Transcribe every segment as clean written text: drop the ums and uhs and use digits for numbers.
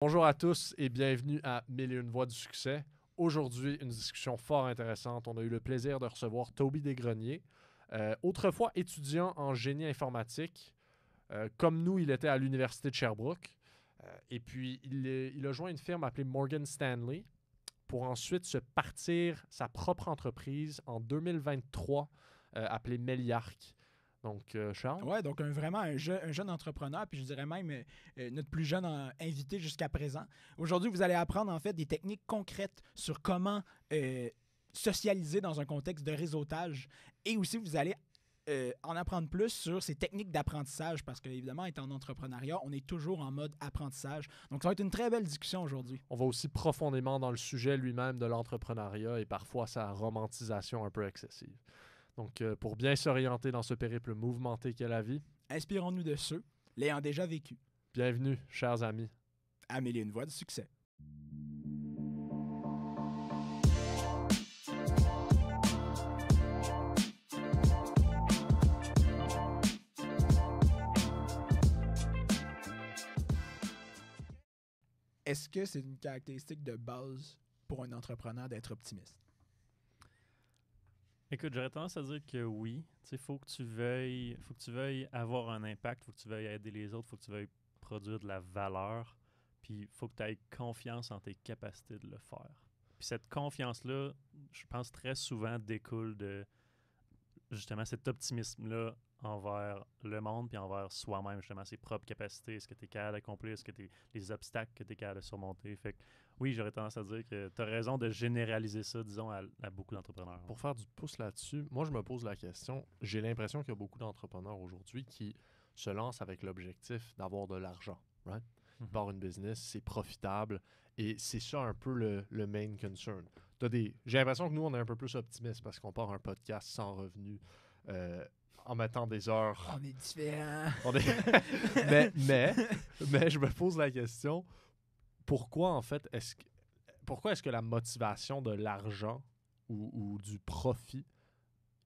Bonjour à tous et bienvenue à 1001 voix du succès. Aujourd'hui, une discussion fort intéressante. On a eu le plaisir de recevoir Toby Desgreniers, autrefois étudiant en génie informatique. Comme nous, il était à l'Université de Sherbrooke. Et puis, il a joint une firme appelée Morgan Stanley pour ensuite se partir sa propre entreprise en 2023 appelée Meliark. Donc, Charles? Ouais, donc vraiment un jeune entrepreneur, puis je dirais même notre plus jeune invité jusqu'à présent. Aujourd'hui, vous allez apprendre en fait des techniques concrètes sur comment socialiser dans un contexte de réseautage, et aussi vous allez en apprendre plus sur ces techniques d'apprentissage, parce que évidemment, étant en entrepreneuriat, on est toujours en mode apprentissage. Donc, ça va être une très belle discussion aujourd'hui. On va aussi profondément dans le sujet lui-même de l'entrepreneuriat et parfois sa romantisation un peu excessive. Donc, pour bien s'orienter dans ce périple mouvementé qu'est la vie, Inspirons-nous de ceux l'ayant déjà vécu. bienvenue, chers amis. À 1001 voix du succès. Est-ce que c'est une caractéristique de base pour un entrepreneur d'être optimiste? Écoute, j'aurais tendance à dire que oui. Tu sais, faut que tu veuilles avoir un impact, faut que tu veuilles aider les autres, faut que tu veuilles produire de la valeur, puis faut que tu aies confiance en tes capacités de le faire. Puis cette confiance-là, je pense très souvent découle de justement cet optimisme-là envers le monde puis envers soi-même, justement, ses propres capacités, ce que tu es capable d'accomplir, les obstacles que tu es capable de surmonter. Fait que oui, j'aurais tendance à dire que tu as raison de généraliser ça, disons, à beaucoup d'entrepreneurs. Pour faire du pouce là-dessus, moi, je me pose la question. J'ai l'impression qu'il y a beaucoup d'entrepreneurs aujourd'hui qui se lancent avec l'objectif d'avoir de l'argent, right? Ils partent une business, c'est profitable et c'est ça un peu le main concern. J'ai l'impression que nous, on est un peu plus optimistes parce qu'on part un podcast sans revenus en mettant des heures. On est différents. mais je me pose la question, pourquoi en fait pourquoi est-ce que la motivation de l'argent ou du profit,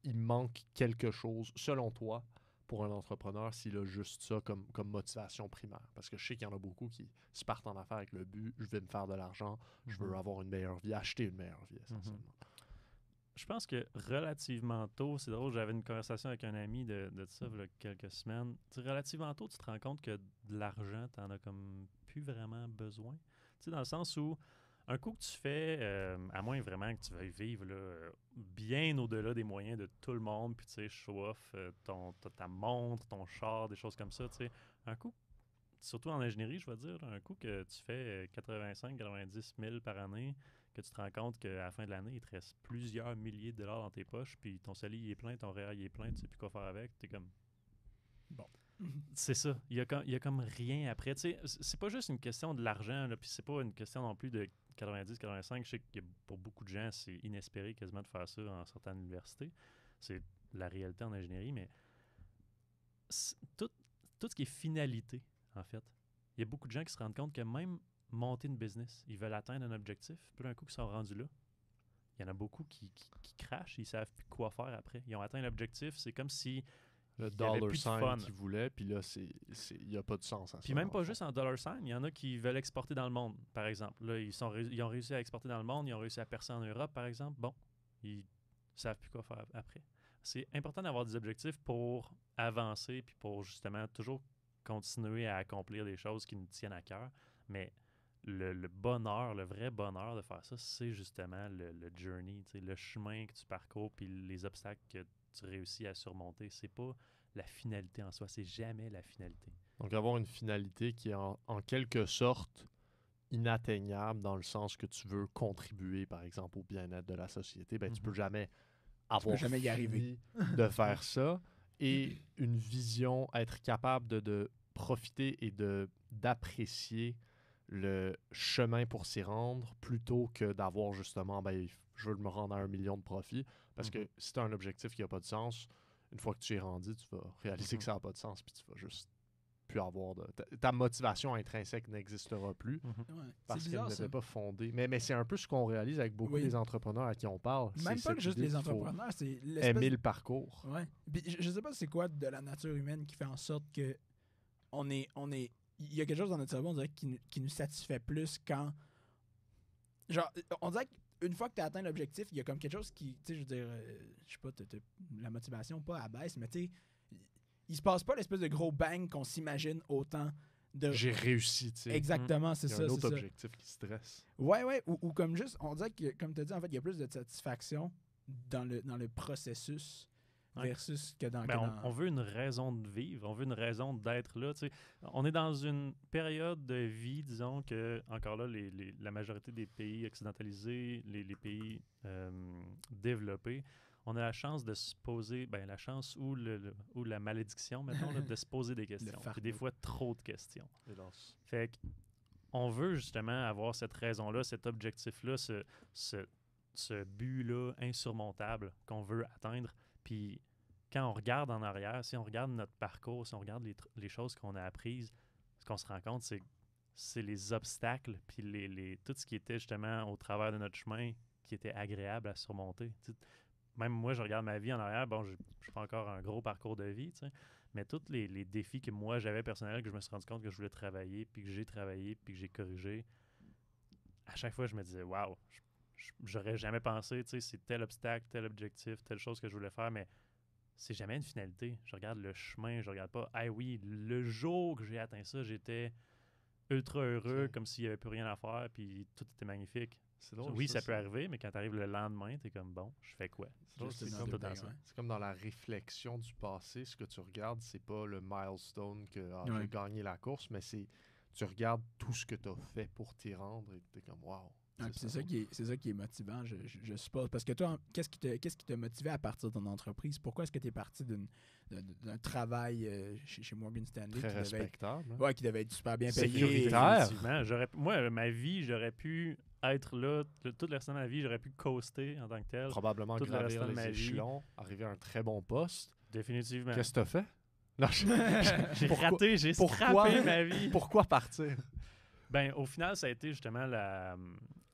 il manque quelque chose, selon toi, pour un entrepreneur s'il a juste ça comme motivation primaire? Parce que je sais qu'il y en a beaucoup qui se partent en affaires avec le but, je vais me faire de l'argent, je veux avoir une meilleure vie, acheter une meilleure vie essentiellement. Je pense que relativement tôt, c'est drôle, j'avais une conversation avec un ami de ça il y a quelques semaines. Tu sais, relativement tôt, tu te rends compte que de l'argent, tu n'en as comme plus vraiment besoin. Tu sais, dans le sens où un coup que tu fais, à moins vraiment que tu veuilles vivre là, bien au-delà des moyens de tout le monde, puis tu sais, show off ta montre, ton char, des choses comme ça, tu sais, un coup, surtout en ingénierie, je vais dire, un coup que tu fais 85-90 000 par année, que tu te rends compte qu'à la fin de l'année, il te reste plusieurs milliers de dollars dans tes poches, puis ton salaire est plein, ton REER est plein, tu sais plus quoi faire avec, t'es comme... Bon. C'est ça. Il y a comme rien après. Tu sais, c'est pas juste une question de l'argent, là, puis c'est pas une question non plus de 90-85. Je sais que pour beaucoup de gens, c'est inespéré quasiment de faire ça en sortant de l'université. C'est la réalité en ingénierie, mais tout ce qui est finalité, en fait, il y a beaucoup de gens qui se rendent compte que même monter une business, ils veulent atteindre un objectif, puis d'un coup, ils sont rendus là. Il y en a beaucoup qui crachent, ils savent plus quoi faire après. Ils ont atteint l'objectif, c'est comme si Le il y avait dollar plus de sign fun. qu'ils voulaient, puis là, il n'y a pas de sens à ça. Puis même dans pas le fond. juste en dollar sign, il y en a qui veulent exporter dans le monde, par exemple. Là, ils ont réussi à exporter dans le monde, ils ont réussi à percer en Europe, par exemple. Bon, ils savent plus quoi faire après. C'est important d'avoir des objectifs pour avancer, puis pour justement toujours continuer à accomplir des choses qui nous tiennent à cœur. Mais le bonheur, le vrai bonheur de faire ça, c'est justement le journey, le chemin que tu parcours, puis les obstacles que tu réussis à surmonter. C'est pas la finalité en soi, c'est jamais la finalité. Donc, avoir une finalité qui est en quelque sorte inatteignable dans le sens que tu veux contribuer, par exemple, au bien-être de la société, ben, tu peux jamais avoir jamais y fini arriver. de faire ça. Et une vision, être capable de profiter et d'apprécier le chemin pour s'y rendre plutôt que d'avoir justement, ben, je veux me rendre à 1 million de profit. Parce que si tu as un objectif qui n'a pas de sens, une fois que tu y es rendu, tu vas réaliser que ça n'a pas de sens, puis tu vas juste plus avoir de... Ta motivation intrinsèque n'existera plus parce qu'elle n'était pas fondée. Mais c'est un peu ce qu'on réalise avec beaucoup des entrepreneurs à qui on parle. Même c'est pas juste les entrepreneurs, c'est aimer le parcours. Ouais. Puis je sais pas c'est quoi de la nature humaine qui fait en sorte que on est il y a quelque chose dans notre cerveau, on dirait, qui nous satisfait plus quand... Genre, on dirait qu'une fois que tu as atteint l'objectif, il y a comme quelque chose qui, tu sais, je veux dire, je sais pas, la motivation pas à baisse, mais tu sais, il se passe pas l'espèce de gros bang qu'on s'imagine autant de... J'ai réussi, tu sais. Exactement, c'est Il y a ça, un c'est autre ça. objectif qui stresse. Ouais, ou comme juste, on dirait que, comme tu as dit, en fait, il y a plus de satisfaction dans le processus Ouais. versus que dans... Ben, on veut une raison de vivre, on veut une raison d'être là. Tu sais. On est dans une période de vie, disons que, encore là, la majorité des pays occidentalisés, les pays développés, on a la chance de se poser, ben la chance ou la malédiction, mettons, là, de se poser des questions. Puis des fois, trop de questions. Hélas. Fait que on veut justement avoir cette raison-là, cet objectif-là, ce but-là insurmontable qu'on veut atteindre. Puis quand on regarde en arrière, si on regarde notre parcours, si on regarde les choses qu'on a apprises, ce qu'on se rend compte, c'est les obstacles, puis tout ce qui était justement au travers de notre chemin qui était agréable à surmonter. Tu sais, même moi, je regarde ma vie en arrière, bon, je n'ai pas encore un gros parcours de vie, tu sais, mais tous les défis que moi j'avais personnels, que je me suis rendu compte que je voulais travailler, puis que j'ai travaillé, puis que j'ai corrigé, à chaque fois, je me disais, waouh, j'aurais jamais pensé, tu sais, c'est tel obstacle, tel objectif, telle chose que je voulais faire, mais c'est jamais une finalité. Je regarde le chemin, je regarde pas, ah oui, le jour que j'ai atteint ça, j'étais ultra heureux, comme s'il n'y avait plus rien à faire, puis tout était magnifique. C'est drôle, Oui, ça peut arriver, mais quand tu arrives le lendemain, tu es comme, bon, je fais quoi? C'est drôle, Juste c'est dans comme, le bain, ouais. c'est comme dans la réflexion du passé, ce que tu regardes, c'est pas le milestone que Ouais. j'ai gagné la course, mais tu regardes tout ce que tu as fait pour t'y rendre et tu es comme wow. Ah, puis c'est ça qui est motivant, je suppose. Parce que toi, qu'est-ce qui t'a motivé à partir de ton entreprise? Pourquoi est-ce que tu es parti d'un travail chez Morgan Stanley Très qui devait être, respectable. hein. ouais, qui devait être super bien payé? Sécuritaire. Effectivement. Moi, ma vie, j'aurais pu être là, toute le restant de ma vie, j'aurais pu coaster en tant que tel. Probablement tout le gravir restant de les ma vie. échelons, arriver à un très bon poste. Définitivement. Qu'est-ce que tu as fait? Non, J'ai Pourquoi- raté, j'ai pourquoi- scrappé ma vie. Pourquoi partir? Ben, au final, ça a été justement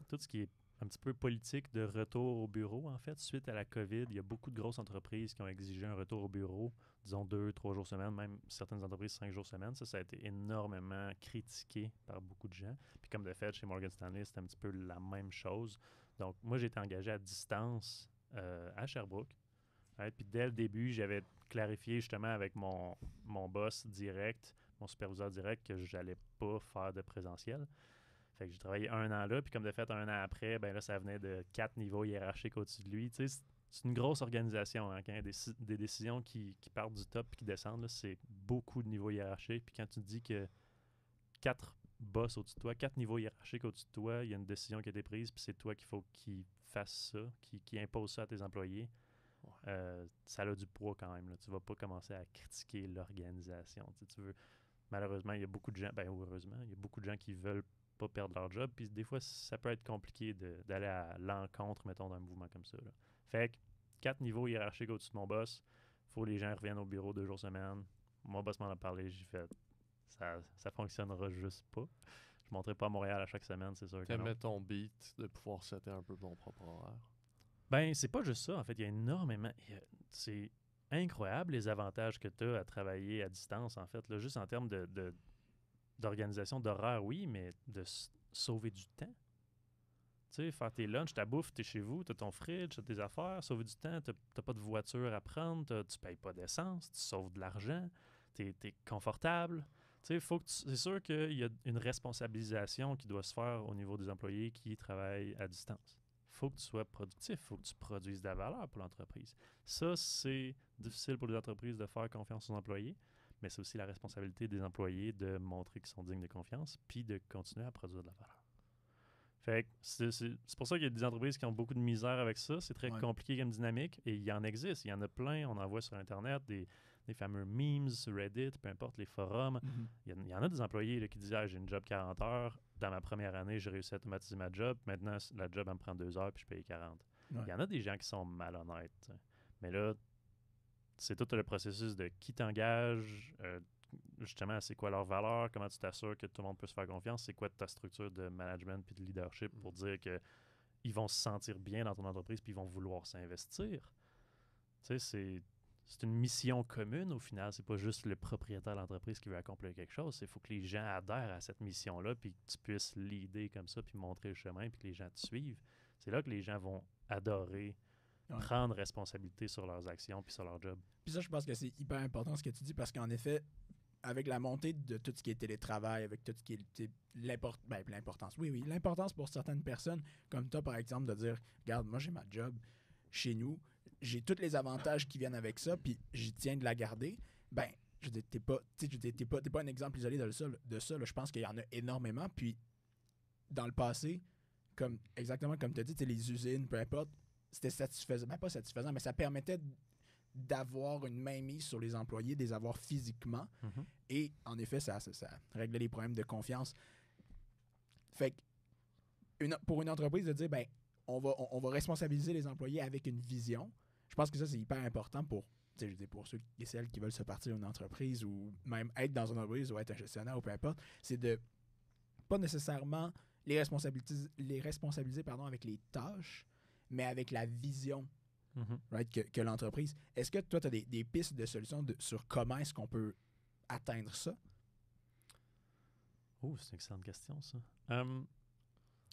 tout ce qui est un petit peu politique de retour au bureau, en fait. Suite à la COVID, il y a beaucoup de grosses entreprises qui ont exigé un retour au bureau, disons 2-3 jours semaine, même certaines entreprises 5 jours semaine. Ça a été énormément critiqué par beaucoup de gens. Puis comme de fait, chez Morgan Stanley, c'était un petit peu la même chose. Donc, moi, j'ai été engagé à distance à Sherbrooke. Ouais, puis dès le début, j'avais clarifié justement avec mon boss direct, mon superviseur direct, que j'allais pas faire de présentiel. Fait que j'ai travaillé 1 an là, puis comme de fait, 1 an après, ben là, ça venait de 4 niveaux hiérarchiques au-dessus de lui. Tu sais, c'est une grosse organisation. Hein, quand il y a des décisions qui partent du top et qui descendent, là, c'est beaucoup de niveaux hiérarchiques. Puis quand tu te dis que 4 boss au-dessus de toi, 4 niveaux hiérarchiques au-dessus de toi, il y a une décision qui a été prise, puis c'est toi qu'il faut qu'il fasse ça, qui impose ça à tes employés. Ça a du poids quand même. Là. Tu vas pas commencer à critiquer l'organisation. Tu veux... Malheureusement, il y a beaucoup de gens, ben heureusement, il y a beaucoup de gens qui veulent pas perdre leur job. Puis des fois, ça peut être compliqué d'aller à l'encontre, mettons, d'un mouvement comme ça. Là. Fait que 4 niveaux hiérarchiques au-dessus de mon boss, faut que les gens reviennent au bureau 2 jours semaine. Mon boss m'en a parlé, j'ai fait ça fonctionnera juste pas. Je monterai pas à Montréal à chaque semaine, c'est sûr que non. T'aimais ton beat de pouvoir setter un peu ton propre horaire. Ben, c'est pas juste ça. En fait, il y a énormément... C'est incroyable les avantages que tu as à travailler à distance, en fait. Là, juste en termes d'organisation d'horaire, oui, mais de sauver du temps. Tu sais, faire tes lunchs, ta bouffe, t'es chez vous, t'as ton fridge, t'as tes affaires, sauver du temps, t'as pas de voiture à prendre, tu payes pas d'essence, tu sauves de l'argent, t'es confortable. Tu sais, c'est sûr qu'il y a une responsabilisation qui doit se faire au niveau des employés qui travaillent à distance. Faut que tu sois productif, faut que tu produises de la valeur pour l'entreprise. Ça, c'est difficile pour les entreprises de faire confiance aux employés, mais c'est aussi la responsabilité des employés de montrer qu'ils sont dignes de confiance puis de continuer à produire de la valeur. Fait que c'est pour ça qu'il y a des entreprises qui ont beaucoup de misère avec ça. C'est très compliqué comme dynamique et il y en existe. Il y en a plein. On en voit sur Internet des fameux memes sur Reddit, peu importe les forums. Il y en a des employés là, qui disent j'ai une job 40 heures. Dans ma première année, j'ai réussi à automatiser ma job. Maintenant, la job, elle me prend 2 heures puis je paye 40. Il y en a des gens qui sont malhonnêtes. T'sais. Mais là, c'est tout le processus de qui t'engage, justement, c'est quoi leur valeur, comment tu t'assures que tout le monde peut se faire confiance, c'est quoi ta structure de management puis de leadership pour dire qu'ils vont se sentir bien dans ton entreprise puis ils vont vouloir s'investir. Tu sais, c'est une mission commune au final. C'est pas juste le propriétaire de l'entreprise qui veut accomplir quelque chose. Il faut que les gens adhèrent à cette mission-là, puis que tu puisses l'aider comme ça, puis montrer le chemin, puis que les gens te suivent. C'est là que les gens vont adorer prendre responsabilité sur leurs actions puis sur leur job. Puis ça, je pense que c'est hyper important ce que tu dis, parce qu'en effet, avec la montée de tout ce qui est télétravail, avec tout ce qui est l'importance. Oui, l'importance pour certaines personnes, comme toi, par exemple, de dire, regarde, moi, j'ai ma job chez nous, j'ai tous les avantages qui viennent avec ça, puis j'y tiens de la garder. Ben, je veux dire, t'es pas un exemple isolé de ça. Là. Je pense qu'il y en a énormément. Puis, dans le passé, exactement comme tu as dit, les usines, peu importe, c'était satisfaisant. Ben, pas satisfaisant, mais ça permettait d'avoir une mainmise sur les employés, de les avoir physiquement. Mm-hmm. Et en effet, ça réglait les problèmes de confiance. Fait que pour une entreprise de dire, ben, on va responsabiliser les employés avec une vision, je pense que ça, c'est hyper important pour ceux et celles qui veulent se partir d'une entreprise ou même être dans une entreprise ou être un gestionnaire ou peu importe, c'est de pas nécessairement les responsabiliser avec les tâches, mais avec la vision right, que l'entreprise. Est-ce que toi, tu as des pistes de solutions sur comment est-ce qu'on peut atteindre ça? Oh, c'est une excellente question, ça.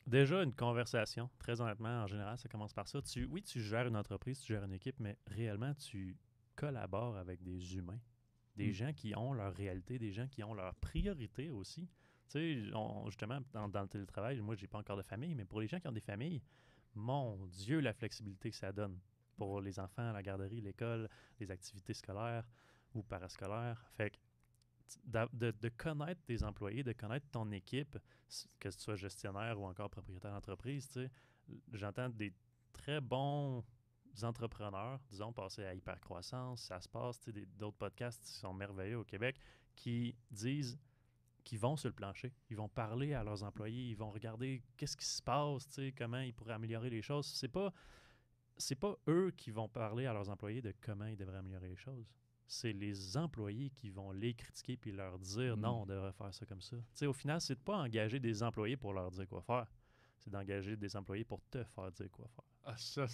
Déjà, une conversation, très honnêtement, en général, ça commence par ça. Tu gères une entreprise, tu gères une équipe, mais réellement, tu collabores avec des humains, des gens qui ont leur réalité, des gens qui ont leurs priorités aussi. Tu sais, justement, dans le télétravail, moi, j'ai pas encore de famille, mais pour les gens qui ont des familles, mon Dieu, la flexibilité que ça donne pour les enfants, la garderie, l'école, les activités scolaires ou parascolaires. Fait que de connaître tes employés, de connaître ton équipe, que tu sois gestionnaire ou encore propriétaire d'entreprise, tu sais, j'entends des très bons entrepreneurs, disons, passer à Hypercroissance, ça se passe, tu sais, d'autres podcasts qui sont merveilleux au Québec, qui disent qu'ils vont sur le plancher, ils vont parler à leurs employés, ils vont regarder qu'est-ce qui se passe, tu sais, comment ils pourraient améliorer les choses. C'est pas eux qui vont parler à leurs employés de comment ils devraient améliorer les choses. C'est les employés qui vont les critiquer puis leur dire non, on devrait faire ça comme ça. Tu sais, au final, c'est de pas engager des employés pour leur dire quoi faire. C'est d'engager des employés pour te faire dire quoi faire. Ah, ça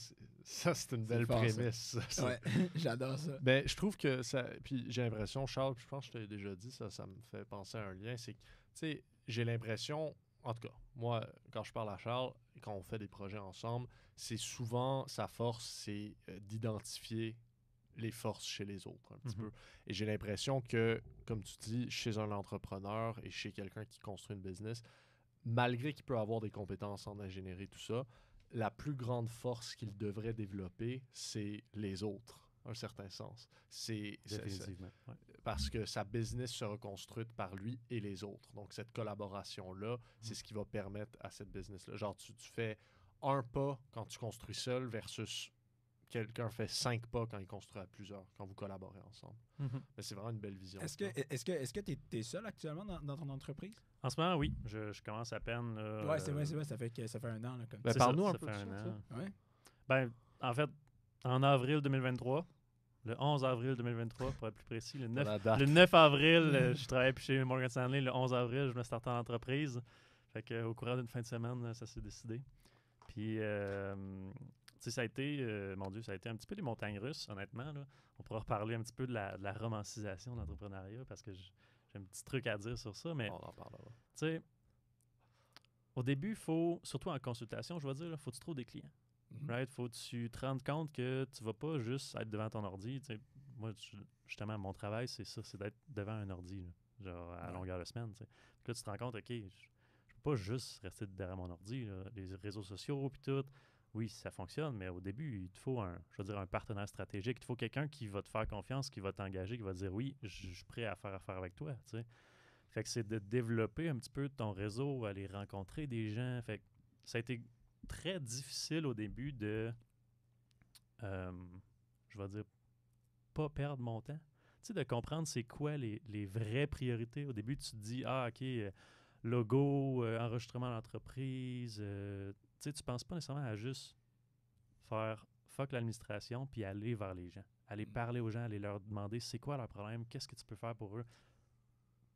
c'est une belle prémisse. Ça. Ouais, j'adore ça. Ben, je trouve que ça. Puis j'ai l'impression, Charles, je pense que je t'ai déjà dit, ça me fait penser à un lien. C'est que, tu sais, j'ai l'impression, en tout cas, moi, quand je parle à Charles, quand on fait des projets ensemble, c'est souvent sa force, c'est d'identifier les forces chez les autres un petit peu. Et j'ai l'impression que, comme tu dis, chez un entrepreneur et chez quelqu'un qui construit une business, malgré qu'il peut avoir des compétences en ingénierie, tout ça, la plus grande force qu'il devrait développer, c'est les autres, à un certain sens. Définitivement. Ouais. Parce que sa business sera construite par lui et les autres. Donc, cette collaboration-là, c'est ce qui va permettre à cette business-là. Genre, tu fais un pas quand tu construis seul versus quelqu'un fait 5 pas quand il construit à plusieurs, quand vous collaborez ensemble. Mais c'est vraiment une belle vision. Est-ce que tu es seul actuellement dans ton entreprise? En ce moment, oui. Je commence à peine. Oui, c'est vrai. Ça fait un an. Là, comme ben, parle-nous un ça peu fait de un ça. an. Ouais. Ben, en fait, en avril 2023, le 11 avril 2023, pour être plus précis, le 9 avril, je travaillais chez Morgan Stanley. Le 11 avril, je me startais en entreprise. Fait qu'au courant d'une fin de semaine, ça s'est décidé. Puis, tu sais, ça a été, mon Dieu, ça a été un petit peu des montagnes russes, honnêtement. Là. On pourra reparler un petit peu de la romancisation de l'entrepreneuriat parce que j'ai un petit truc à dire sur ça. Mais, on en parlera. Tu sais, au début, il faut, surtout en consultation, je vais dire, il faut que tu trouves des clients. Right? Faut que tu te rendes compte que tu vas pas juste être devant ton ordi. Tu sais, moi, justement, mon travail, c'est ça, c'est d'être devant un ordi, là, genre à longueur de semaine. Tu sais. Puis là, tu te rends compte, OK, je peux pas juste rester derrière mon ordi. Là. Les réseaux sociaux, puis tout, oui, ça fonctionne, mais au début, il te faut un partenaire stratégique. Il te faut quelqu'un qui va te faire confiance, qui va t'engager, qui va te dire oui, je suis prêt à faire affaire avec toi. Tu sais. Fait que c'est de développer un petit peu ton réseau, aller rencontrer des gens. Fait que ça a été très difficile au début de, je vais dire, pas perdre mon temps. Tu sais, de comprendre c'est quoi les vraies priorités. Au début, tu te dis, OK, logo, enregistrement d'entreprise. Tu sais, tu penses pas nécessairement à juste faire fuck l'administration puis aller vers les gens. Aller parler aux gens, aller leur demander c'est quoi leur problème, qu'est-ce que tu peux faire pour eux.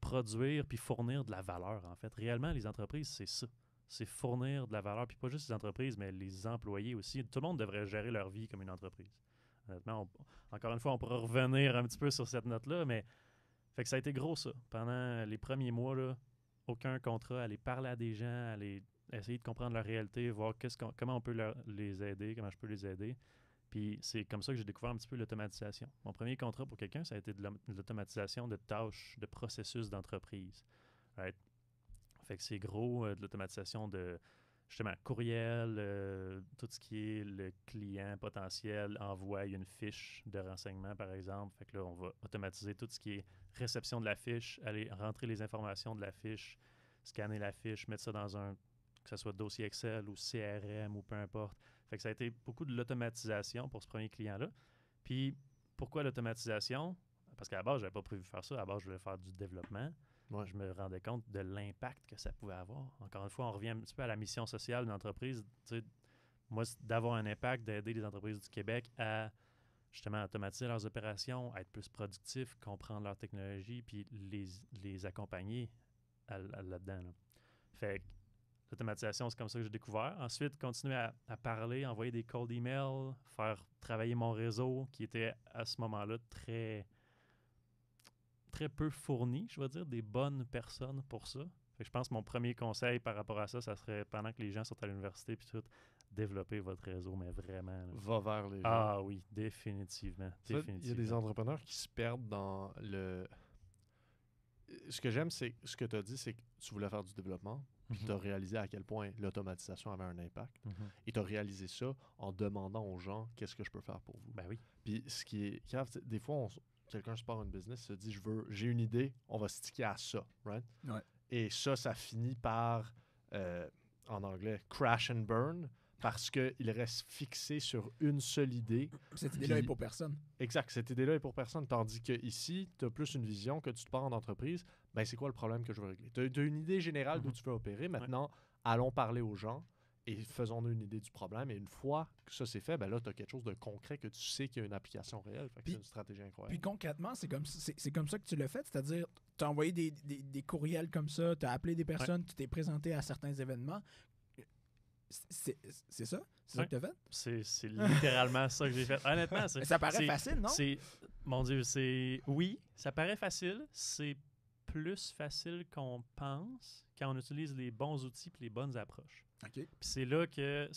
Produire puis fournir de la valeur, en fait. Réellement, les entreprises, c'est ça. C'est fournir de la valeur, puis pas juste les entreprises, mais les employés aussi. Tout le monde devrait gérer leur vie comme une entreprise. Honnêtement, encore une fois, on pourra revenir un petit peu sur cette note-là, mais fait que ça a été gros, ça. Pendant les premiers mois, là, aucun contrat, aller parler à des gens, aller essayer de comprendre leur réalité, voir comment on peut les aider, comment je peux les aider. Puis c'est comme ça que j'ai découvert un petit peu l'automatisation. Mon premier contrat pour quelqu'un, ça a été de l'automatisation de tâches, de processus d'entreprise. Right? Fait que c'est gros, de l'automatisation de, justement, courriel, tout ce qui est le client potentiel envoie une fiche de renseignement, par exemple. Fait que là, on va automatiser tout ce qui est réception de la fiche, aller rentrer les informations de la fiche, scanner la fiche, mettre ça dans que ce soit dossier Excel ou CRM ou peu importe. Fait que ça a été beaucoup de l'automatisation pour ce premier client-là. Puis, pourquoi l'automatisation? Parce qu'à la base, je n'avais pas prévu faire ça. À la base, je voulais faire du développement. Ouais. Je me rendais compte de l'impact que ça pouvait avoir. Encore une fois, on revient un petit peu à la mission sociale d'une entreprise. Tu sais, moi, d'avoir un impact, d'aider les entreprises du Québec à justement automatiser leurs opérations, à être plus productifs, comprendre leur technologie, puis les accompagner là-dedans. Là. Fait que l'automatisation, c'est comme ça que j'ai découvert. Ensuite, continuer à parler, envoyer des cold emails, faire travailler mon réseau qui était à ce moment-là très peu fourni, je vais dire, des bonnes personnes pour ça. Fait que je pense que mon premier conseil par rapport à ça, ça serait pendant que les gens sont à l'université puis tout, développer votre réseau, mais vraiment. Là. Va vers les gens. Ah oui, définitivement. Il y a des entrepreneurs qui se perdent dans le... Ce que j'aime, c'est ce que tu as dit, c'est que tu voulais faire du développement, puis tu as réalisé à quel point l'automatisation avait un impact. Et tu as réalisé ça en demandant aux gens qu'est-ce que je peux faire pour vous. Ben oui. Puis ce qui est grave, des fois, quelqu'un se part une business, se dit j'ai une idée, on va sticker à ça, right? Ouais. Et ça finit par, en anglais, crash and burn, parce qu'il reste fixé sur une seule idée. Cette idée-là est pour personne. Exact, cette idée-là est pour personne. Tandis que ici, tu as plus une vision que tu te pars en entreprise. Ben, c'est quoi le problème que je veux régler? Tu as une idée générale d'où tu veux opérer. Maintenant, allons parler aux gens et faisons-nous une idée du problème. Et une fois que ça c'est fait, ben là, tu as quelque chose de concret que tu sais qu'il y a une application réelle. Fait que c'est une stratégie incroyable. Puis concrètement, c'est comme ça que tu l'as fait. C'est-à-dire, tu as envoyé des courriels comme ça, tu as appelé des personnes, tu t'es présenté à certains événements. C'est ça? C'est ça que tu as fait? C'est littéralement ça que j'ai fait. Honnêtement, ça paraît facile, non? Mon Dieu, oui, ça paraît facile. C'est plus facile qu'on pense quand on utilise les bons outils et les bonnes approches. Okay. Puis c'est là que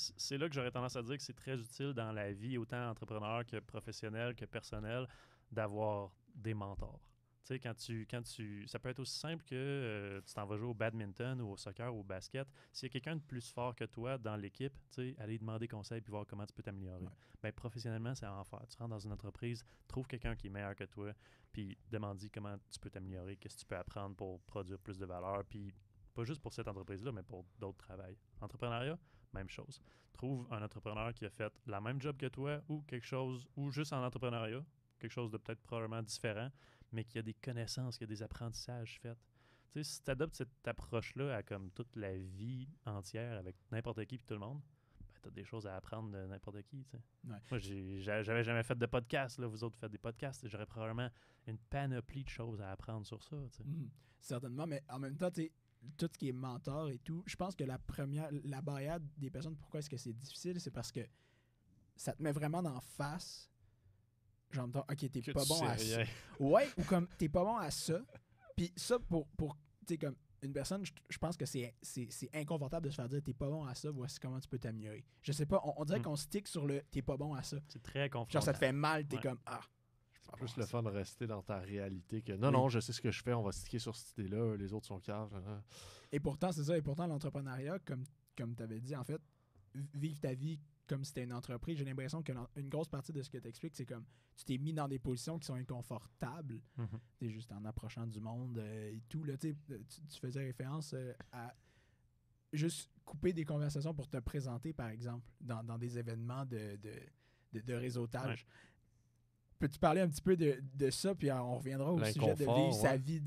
j'aurais tendance à dire que c'est très utile dans la vie, autant entrepreneur que professionnel que personnel, d'avoir des mentors. Tu sais, quand tu ça peut être aussi simple que tu t'en vas jouer au badminton ou au soccer ou au basket. S'il y a quelqu'un de plus fort que toi dans l'équipe, tu sais, aller demander conseil puis voir comment tu peux t'améliorer. Ouais. Ben, professionnellement, c'est à en faire. Tu rentres dans une entreprise, trouve quelqu'un qui est meilleur que toi, puis demande-lui comment tu peux t'améliorer, qu'est-ce que tu peux apprendre pour produire plus de valeur, puis pas juste pour cette entreprise-là, mais pour d'autres travails. Entrepreneuriat, même chose. Trouve un entrepreneur qui a fait la même job que toi ou quelque chose, ou juste en entrepreneuriat, quelque chose de peut-être probablement différent, mais qui a des connaissances, qui a des apprentissages faits. Tu sais, si tu adoptes cette approche-là à comme toute la vie entière avec n'importe qui et tout le monde, ben, tu as des choses à apprendre de n'importe qui. Tu sais. Ouais. Moi, j'avais jamais fait de podcast. Là, vous autres faites des podcasts. J'aurais probablement une panoplie de choses à apprendre sur ça. Tu sais. Certainement, mais en même temps, tu sais, tout ce qui est mentor et tout, je pense que la barrière des personnes, pourquoi est-ce que c'est difficile, c'est parce que ça te met vraiment d'en face. Genre, ok, t'es pas bon à ça. Ouais, ou comme t'es pas bon à ça. Puis ça, pour tu sais, comme une personne, je pense que c'est inconfortable de se faire dire t'es pas bon à ça, voici comment tu peux t'améliorer. Je sais pas, on dirait qu'on stick sur le t'es pas bon à ça. C'est très confrontant. Genre, ça te fait mal, t'es comme c'est plus le fun de rester dans ta réalité que non, je sais ce que je fais, on va sticker sur cette idée-là, les autres sont caves. Et pourtant, c'est ça, et pourtant, l'entrepreneuriat, comme tu avais dit, en fait, vivre ta vie comme si c'était une entreprise, j'ai l'impression qu'une grosse partie de ce que tu expliques, c'est comme tu t'es mis dans des positions qui sont inconfortables. T'es juste en approchant du monde et tout. Là, tu faisais référence à juste couper des conversations pour te présenter, par exemple, dans des événements de réseautage. Ouais. Peux-tu parler un petit peu de ça, puis on reviendra au sujet de vivre sa vie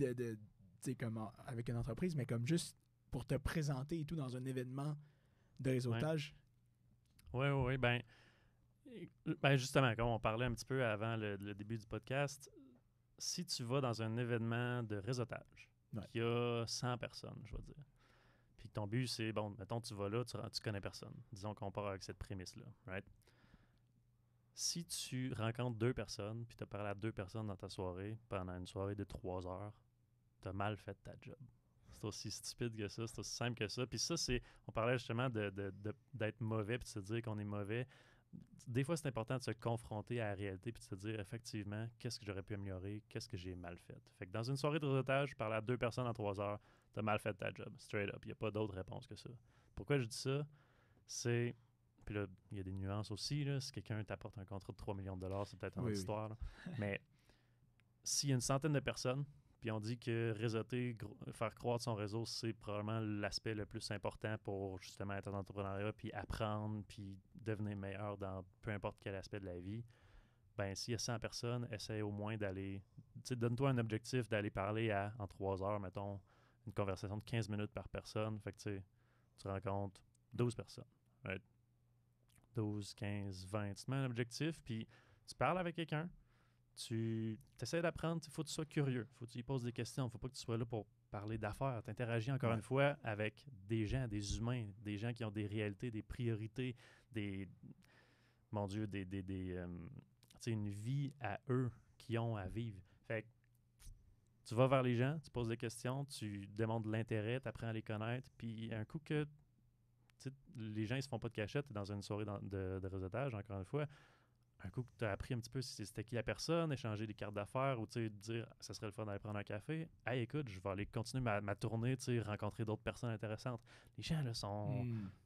comme avec une entreprise, mais comme juste pour te présenter et tout dans un événement de réseautage? Oui. Ben justement, comme on parlait un petit peu avant le début du podcast, si tu vas dans un événement de réseautage, qui a 100 personnes, je vais dire, puis que ton but, c'est, bon, mettons, tu vas là, tu connais personne. Disons qu'on part avec cette prémisse-là, right? si tu rencontres 2 personnes, puis tu as parlé à 2 personnes dans ta soirée, pendant une soirée de 3 heures, tu as mal fait ta job. C'est aussi stupide que ça, c'est aussi simple que ça. Puis ça, on parlait justement d'être mauvais, puis de se dire qu'on est mauvais. Des fois, c'est important de se confronter à la réalité, puis de se dire, effectivement, qu'est-ce que j'aurais pu améliorer, qu'est-ce que j'ai mal fait. Fait que dans une soirée de réseautage, parler à 2 personnes en 3 heures, tu as mal fait ta job, straight up. Il n'y a pas d'autre réponse que ça. Pourquoi je dis ça? C'est... Puis là, il y a des nuances aussi. Là. Si quelqu'un t'apporte un contrat de 3 millions de dollars, c'est peut-être une autre histoire. Là. Mais s'il y a une centaine de personnes, puis on dit que réseauter, faire croître son réseau, c'est probablement l'aspect le plus important pour justement être en entrepreneuriat, puis apprendre, puis devenir meilleur dans peu importe quel aspect de la vie. Ben, s'il y a 100 personnes, essaie au moins d'aller... Tu sais, donne-toi un objectif d'aller parler en 3 heures, mettons, une conversation de 15 minutes par personne. Fait que tu rencontres 12 personnes. Right? 12, 15, 20. Tu te mets un objectif, puis tu parles avec quelqu'un, tu essaies d'apprendre, il faut que tu sois curieux, il faut que tu lui poses des questions, il ne faut pas que tu sois là pour parler d'affaires. Tu interagis encore une fois avec des gens, des humains, des gens qui ont des réalités, des priorités, mon Dieu, une vie à eux qu'ils ont à vivre. Fait que tu vas vers les gens, tu poses des questions, tu démontres de l'intérêt, tu apprends à les connaître, puis un coup que les gens ils se font pas de cachette dans une soirée de réseautage, encore une fois, un coup que tu as appris un petit peu si c'était qui la personne, échanger des cartes d'affaires ou dire ça serait le fun d'aller prendre un café, hey écoute, je vais aller continuer ma tournée, rencontrer d'autres personnes intéressantes. Les gens là,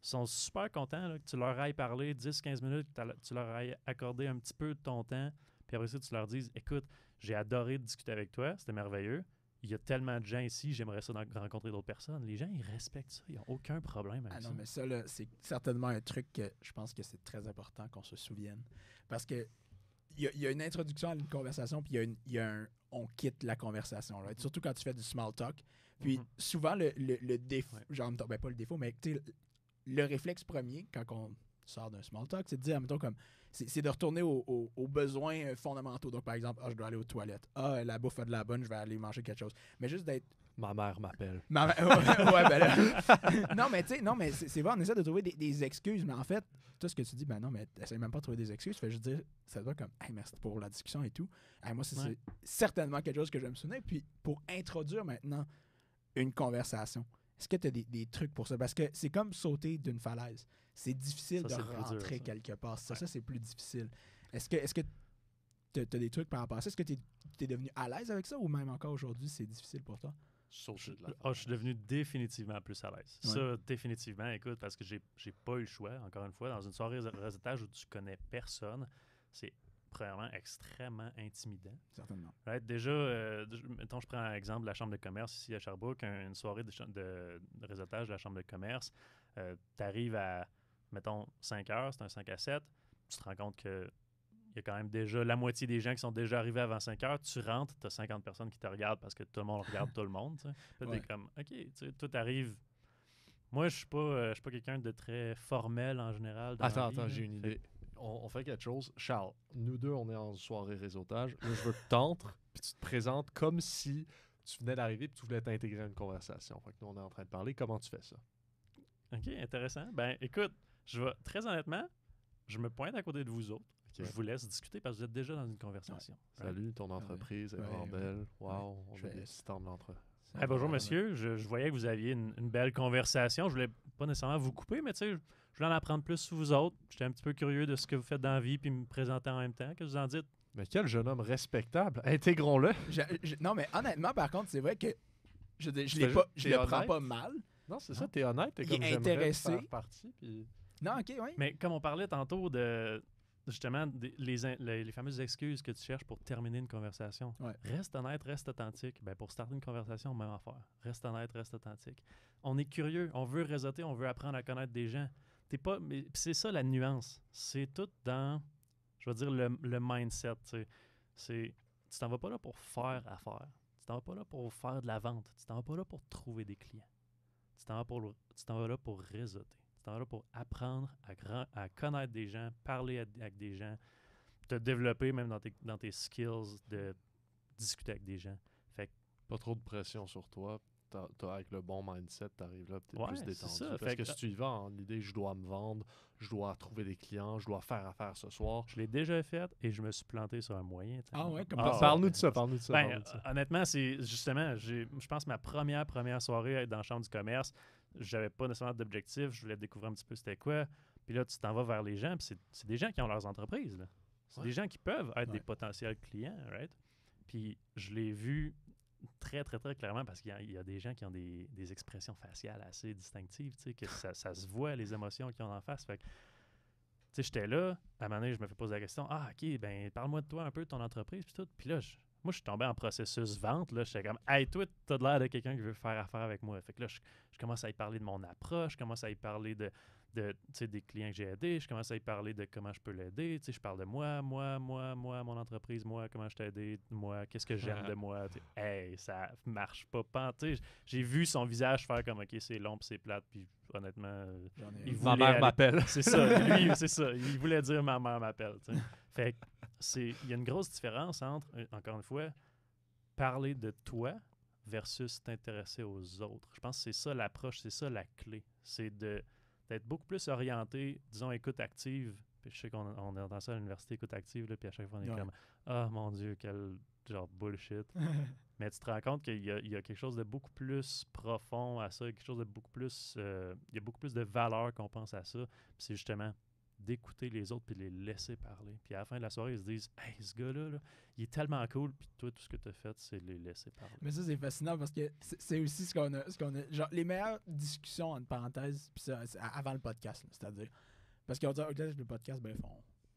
sont super contents là, que tu leur ailles parler 10-15 minutes, que tu leur ailles accordé un petit peu de ton temps, puis après ça tu leur dises écoute, j'ai adoré discuter avec toi, c'était merveilleux. Il y a tellement de gens ici, j'aimerais ça rencontrer d'autres personnes. Les gens, ils respectent ça. Ils n'ont aucun problème avec ça. Non, mais ça, là, c'est certainement un truc que je pense que c'est très important qu'on se souvienne. Parce que il y a une introduction à une conversation, puis on quitte la conversation. Right? Surtout quand tu fais du small talk. Puis souvent, le défaut, genre, ben pas le défaut, mais le réflexe premier quand on sort d'un small talk, c'est de dire, mettons, comme, c'est de retourner aux besoins fondamentaux. Donc, par exemple, je dois aller aux toilettes. La bouffe a de la bonne, je vais aller manger quelque chose. Mais juste d'être... Ma mère m'appelle. Ouais, ben là... non, mais c'est vrai, on essaie de trouver des excuses, mais en fait, tout ce que tu dis, ben non, mais t'essaies même pas de trouver des excuses. Tu fais juste dire, ça doit comme, hey, merci pour la discussion et tout. Moi, c'est certainement quelque chose que je me souvenais. Puis, pour introduire maintenant une conversation, est-ce que tu as des trucs pour ça? Parce que c'est comme sauter d'une falaise. C'est difficile de rentrer quelque part. Ça, c'est plus difficile. Est-ce que tu as des trucs par rapport à ça? Est-ce que tu es devenu à l'aise avec ça ou même encore aujourd'hui, c'est difficile pour toi? Je suis devenu définitivement plus à l'aise. Ouais. Ça, définitivement, écoute, parce que j'ai pas eu le choix, encore une fois, dans une soirée de réseautage où tu connais personne, c'est premièrement extrêmement intimidant. Certainement. Right? Déjà, mettons, je prends un exemple de la Chambre de commerce ici à Sherbrooke, une soirée de réseautage de la Chambre de commerce, tu arrives à, mettons, 5 heures, c'est un 5 à 7, tu te rends compte que il y a quand même déjà la moitié des gens qui sont déjà arrivés avant 5 heures. Tu rentres, tu as 50 personnes qui te regardent parce que tout le monde regarde tout le monde. Tu es comme, OK, toi, t'arrives. Moi, je suis pas quelqu'un de très formel en général. Attends, j'ai une idée. On fait quelque chose. Charles, nous deux, on est en soirée réseautage. Là, je veux que tu entres, puis tu te présentes comme si tu venais d'arriver puis tu voulais t'intégrer à une conversation. Fait que nous, on est en train de parler. Comment tu fais ça? OK, intéressant. Ben, écoute, très honnêtement, je me pointe à côté de vous autres. Okay. Je vous laisse discuter parce que vous êtes déjà dans une conversation. Ouais. Salut, ton entreprise est vraiment belle. Wow, on est assistant de l'entreprise. Bonjour, monsieur. Je voyais que vous aviez une belle conversation. Je voulais pas nécessairement vous couper, mais tu sais, je voulais en apprendre plus sur vous autres. J'étais un petit peu curieux de ce que vous faites dans la vie puis me présenter en même temps. Qu'est-ce que vous en dites? Mais quel jeune homme respectable. Intégrons-le. Non, mais honnêtement, par contre, c'est vrai que je le prends pas mal. Non, c'est ça, t'es honnête. T'es comme intéressé. Partie, puis... Non, OK, oui. Mais comme on parlait tantôt de... Justement, les fameuses excuses que tu cherches pour terminer une conversation. Ouais. Reste honnête, reste authentique. Ben, pour starter une conversation, même affaire. Reste honnête, reste authentique. On est curieux, on veut réseauter, on veut apprendre à connaître des gens. Mais c'est ça la nuance. C'est tout dans, je vais dire, le mindset. Tu t'en vas pas là pour faire affaire. Tu t'en vas pas là pour faire de la vente. Tu t'en vas pas là pour trouver des clients. Tu t'en vas là pour réseauter. Tu t'en vas là pour apprendre à connaître des gens, parler avec des gens, te développer même dans tes skills de discuter avec des gens. Fait que, pas trop de pression sur toi. avec le bon mindset, t'arrives là, t'es Ouais, plus c'est détendu. ça. Parce Fait que que- si tu y vas en idée, je dois me vendre, je dois trouver des clients, je dois faire affaire ce soir. Je l'ai déjà fait et je me suis planté sur un moyen. t'sais. Ah ouais, comme Ah, ça. Parle-nous ouais. de ça, parle-nous de ça. Ben, parle-nous de ça. honnêtement, c'est justement, je pense ma première soirée à être dans la chambre du commerce, j'avais pas nécessairement d'objectif, je voulais découvrir un petit peu c'était quoi. Puis là, tu t'en vas vers les gens, puis c'est des gens qui ont leurs entreprises. Là. C'est Ouais. des gens qui peuvent être des Ouais. potentiels clients, right? Puis je l'ai vu très, très, très clairement parce qu'il y a des gens qui ont des expressions faciales assez distinctives, tu sais, que ça se voit, les émotions qu'ils ont en face. Fait que, tu sais, j'étais là, à un moment donné, je me fais poser la question, ah, OK, ben, parle-moi de toi un peu, de ton entreprise, puis tout. Puis là, moi, je suis tombé en processus vente, là, j'étais comme, hey, toi, t'as de l'air de quelqu'un qui veut faire affaire avec moi. Fait que là, je commence à y parler de mon approche, je commence à y parler de tu sais, des clients que j'ai aidés, je commence à y parler de comment je peux l'aider, tu sais, je parle de moi, mon entreprise, moi, comment je t'ai aidé, moi, qu'est-ce que j'aime de moi, tu sais. Hey, ça marche pas, tu sais, j'ai vu son visage faire comme, OK, c'est long puis c'est plate, puis honnêtement, J'en ai- il Ma voulait mère aller- m'appelle. c'est ça, lui, c'est ça, il voulait dire ma mère m'appelle, tu sais. Fait que il y a une grosse différence entre, encore une fois, parler de toi versus t'intéresser aux autres. Je pense que c'est ça l'approche, c'est ça la clé. C'est d'être beaucoup plus orienté, disons, écoute active. Puis je sais qu'on on entend ça à l'université, écoute active, là, puis à chaque fois, on est Ouais. comme « Ah, mon Dieu, quel genre bullshit. » Mais tu te rends compte qu'il y a quelque chose de beaucoup plus profond à ça, quelque chose de beaucoup plus... il y a beaucoup plus de valeur qu'on pense à ça. Puis c'est justement d'écouter les autres puis de les laisser parler. Puis à la fin de la soirée, ils se disent « Hey, ce gars-là, là, il est tellement cool. » Puis toi, tout ce que tu as fait, c'est de les laisser parler. Mais ça, c'est fascinant parce que c'est aussi ce qu'on a. Genre, les meilleures discussions, entre parenthèses, puis ça, c'est avant le podcast, là, c'est-à-dire. Parce qu'on dit, le podcast, bref,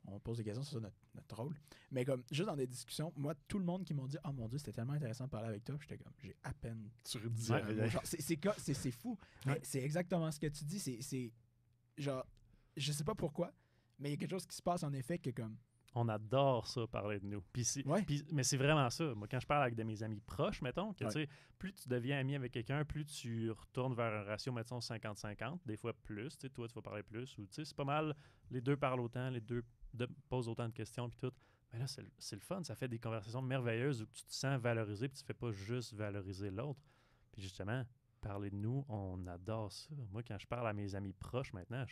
on pose des questions, c'est ça notre rôle. Mais comme, juste dans des discussions, moi, tout le monde qui m'ont dit, oh mon Dieu, c'était tellement intéressant de parler avec toi, puis j'étais comme, j'ai à peine. Tu dit redis un mot. rien. Genre, c'est fou. Mais c'est exactement ce que tu dis. C'est. Genre, je sais pas pourquoi, mais il y a quelque chose qui se passe en effet que comme. On adore ça, parler de nous. Ouais. Mais c'est vraiment ça. Moi, quand je parle avec de mes amis proches, mettons, que, Ouais. tu sais, plus tu deviens ami avec quelqu'un, plus tu retournes vers un ratio, mettons, 50-50, des fois plus. Tu sais, toi, tu vas parler plus. Ou, tu sais, c'est pas mal, les deux parlent autant, les deux posent autant de questions, puis tout. Mais là, c'est le fun. Ça fait des conversations merveilleuses où tu te sens valorisé, puis tu fais pas juste valoriser l'autre. Puis justement, parler de nous, on adore ça. Moi, quand je parle à mes amis proches maintenant,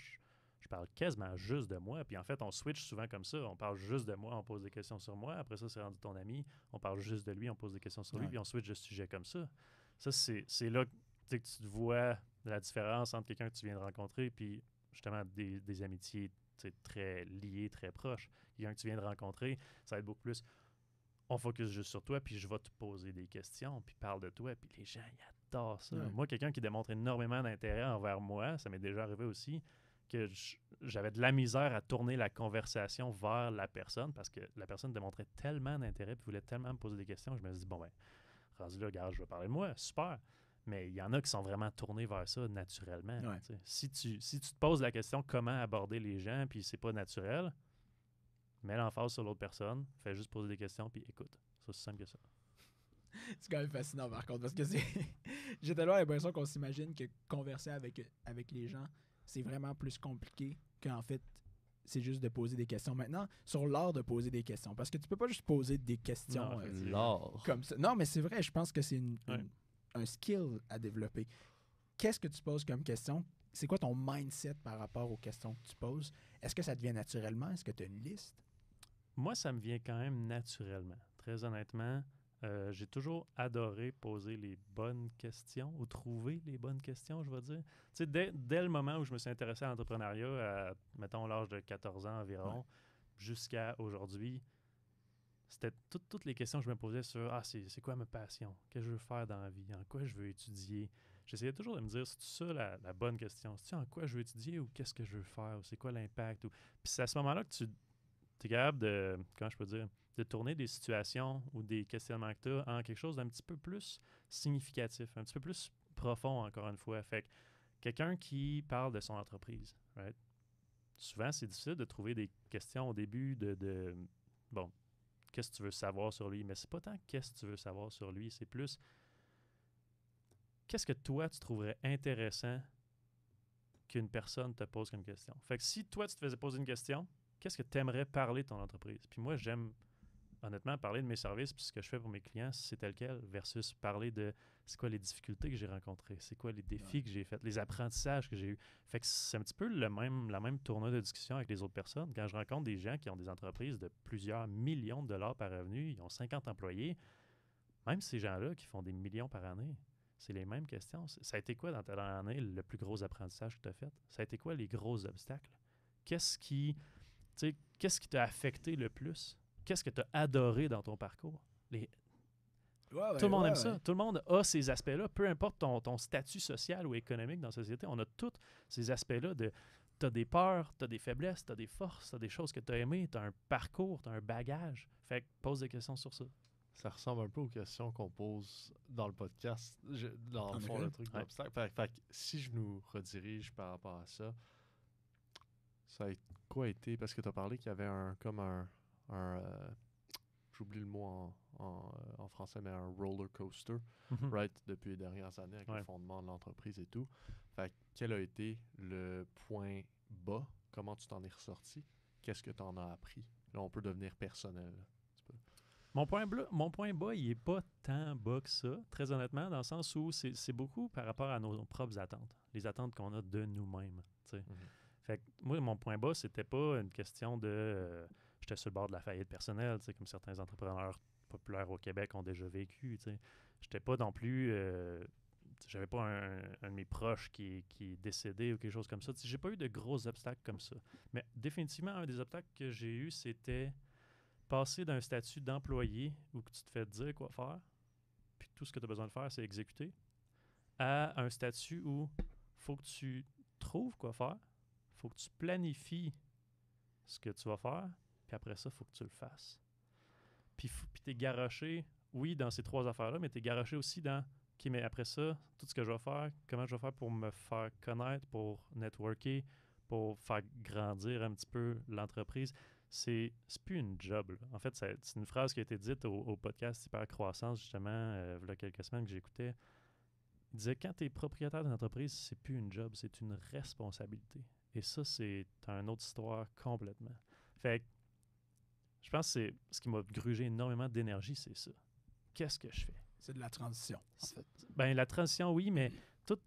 je parle quasiment juste de moi. Puis en fait, on switch souvent comme ça. On parle juste de moi, on pose des questions sur moi. Après ça, c'est rendu ton ami. On parle juste de lui, on pose des questions sur lui, Ouais. puis on switch de sujet comme ça. Ça, c'est là que tu te vois la différence entre quelqu'un que tu viens de rencontrer puis justement des amitiés très liées, très proches. Quelqu'un que tu viens de rencontrer, ça va être beaucoup plus on focus juste sur toi, puis je vais te poser des questions, puis parle de toi, puis les gens, ils adorent ça. Ouais. Moi, quelqu'un qui démontre énormément d'intérêt envers moi, ça m'est déjà arrivé aussi, que j'avais de la misère à tourner la conversation vers la personne parce que la personne démontrait tellement d'intérêt puis voulait tellement me poser des questions. Je me suis dit, bon, ben, rendu là, regarde, je vais parler de moi, super. Mais il y en a qui sont vraiment tournés vers ça naturellement. Ouais. Si tu te poses la question comment aborder les gens puis c'est pas naturel, mets l'emphase sur l'autre personne, fais juste poser des questions puis écoute. C'est aussi simple que ça. C'est quand même fascinant par contre parce que c'est. J'ai tellement l'impression qu'on s'imagine que converser avec les gens, c'est vraiment plus compliqué qu'en fait, c'est juste de poser des questions. Maintenant, sur l'art de poser des questions, parce que tu peux pas juste poser des questions Non, effectivement. L'art. comme ça. Non, mais c'est vrai, je pense que c'est Ouais. un skill à développer. Qu'est-ce que tu poses comme question? C'est quoi ton mindset par rapport aux questions que tu poses? Est-ce que ça devient naturellement? Est-ce que tu as une liste? Moi, ça me vient quand même naturellement. Très honnêtement, j'ai toujours adoré poser les bonnes questions ou trouver les bonnes questions, je vais dire. Tu sais, dès le moment où je me suis intéressé à l'entrepreneuriat, à, mettons, l'âge de 14 ans environ, jusqu'à aujourd'hui, c'était toutes les questions que je me posais sur « Ah, c'est quoi ma passion? Qu'est-ce que je veux faire dans la vie? En quoi je veux étudier? » J'essayais toujours de me dire « C'est ça la bonne question? C'est en quoi je veux étudier ou qu'est-ce que je veux faire? Ou c'est quoi l'impact? » Puis c'est à ce moment-là que tu es capable de, comment je peux dire, de tourner des situations ou des questionnements que tu as en quelque chose d'un petit peu plus significatif, un petit peu plus profond, encore une fois. Fait que quelqu'un qui parle de son entreprise, right? Souvent, c'est difficile de trouver des questions au début de bon, qu'est-ce que tu veux savoir sur lui? Mais c'est pas tant qu'est-ce que tu veux savoir sur lui, c'est plus qu'est-ce que toi, tu trouverais intéressant qu'une personne te pose comme question. Fait que si toi, tu te faisais poser une question, qu'est-ce que tu aimerais parler de ton entreprise? Puis moi, j'aime honnêtement, parler de mes services puis ce que je fais pour mes clients, c'est tel quel, versus parler de c'est quoi les difficultés que j'ai rencontrées, c'est quoi les défis que j'ai faits, les apprentissages que j'ai eus. Fait que c'est un petit peu la même tournure de discussion avec les autres personnes. Quand je rencontre des gens qui ont des entreprises de plusieurs millions de dollars par revenu, ils ont 50 employés, même ces gens-là qui font des millions par année, c'est les mêmes questions. Ça a été quoi dans ta dernière année le plus gros apprentissage que tu as fait? Ça a été quoi les gros obstacles? Qu'est-ce qui t'a affecté le plus? Qu'est-ce que tu as adoré dans ton parcours? Tout le monde aime ça. Tout le monde a ces aspects-là. Peu importe ton statut social ou économique dans la société, on a tous ces aspects-là de tu as des peurs, tu as des faiblesses, tu as des forces, tu as des choses que tu as aimées, tu as un parcours, tu as un bagage. Fait que pose des questions sur ça. Ça ressemble un peu aux questions qu'on pose dans le podcast. Dans le fond, le truc d'obstacle. Fait que si je nous redirige par rapport à ça, ça a quoi été? Parce que tu as parlé qu'il y avait j'oublie le mot en français, mais un roller coaster, right, depuis les dernières années avec le fondement de l'entreprise et tout. Fait que quel a été le point bas? Comment tu t'en es ressorti? Qu'est-ce que tu en as appris? Là, on peut devenir personnel. Mon point bas, il n'est pas tant bas que ça, très honnêtement, dans le sens où c'est beaucoup par rapport à nos propres attentes, les attentes qu'on a de nous-mêmes. Fait que moi, mon point bas, c'était pas une question de j'étais sur le bord de la faillite personnelle, comme certains entrepreneurs populaires au Québec ont déjà vécu. J'étais pas non plus. J'avais pas un de mes proches qui est décédé ou quelque chose comme ça. J'ai pas eu de gros obstacles comme ça. Mais définitivement, un des obstacles que j'ai eu, c'était passer d'un statut d'employé où tu te fais dire quoi faire, puis tout ce que tu as besoin de faire, c'est exécuter, à un statut où faut que tu trouves quoi faire, faut que tu planifies ce que tu vas faire, puis après ça, il faut que tu le fasses. Puis tu es garoché, oui, dans ces trois affaires-là, mais tu es garoché aussi dans OK, mais après ça, tout ce que je vais faire, comment je vais faire pour me faire connaître, pour networker, pour faire grandir un petit peu l'entreprise. C'est plus une job. Là. En fait, c'est une phrase qui a été dite au podcast Hypercroissance, justement, il y a quelques semaines que j'écoutais. Il disait, quand tu es propriétaire d'une entreprise, c'est plus une job, c'est une responsabilité. Et ça, c'est une autre histoire complètement. Fait que, je pense que c'est ce qui m'a grugé énormément d'énergie, c'est ça. Qu'est-ce que je fais? C'est de la transition, en fait. Ben, la transition, oui, mais tout...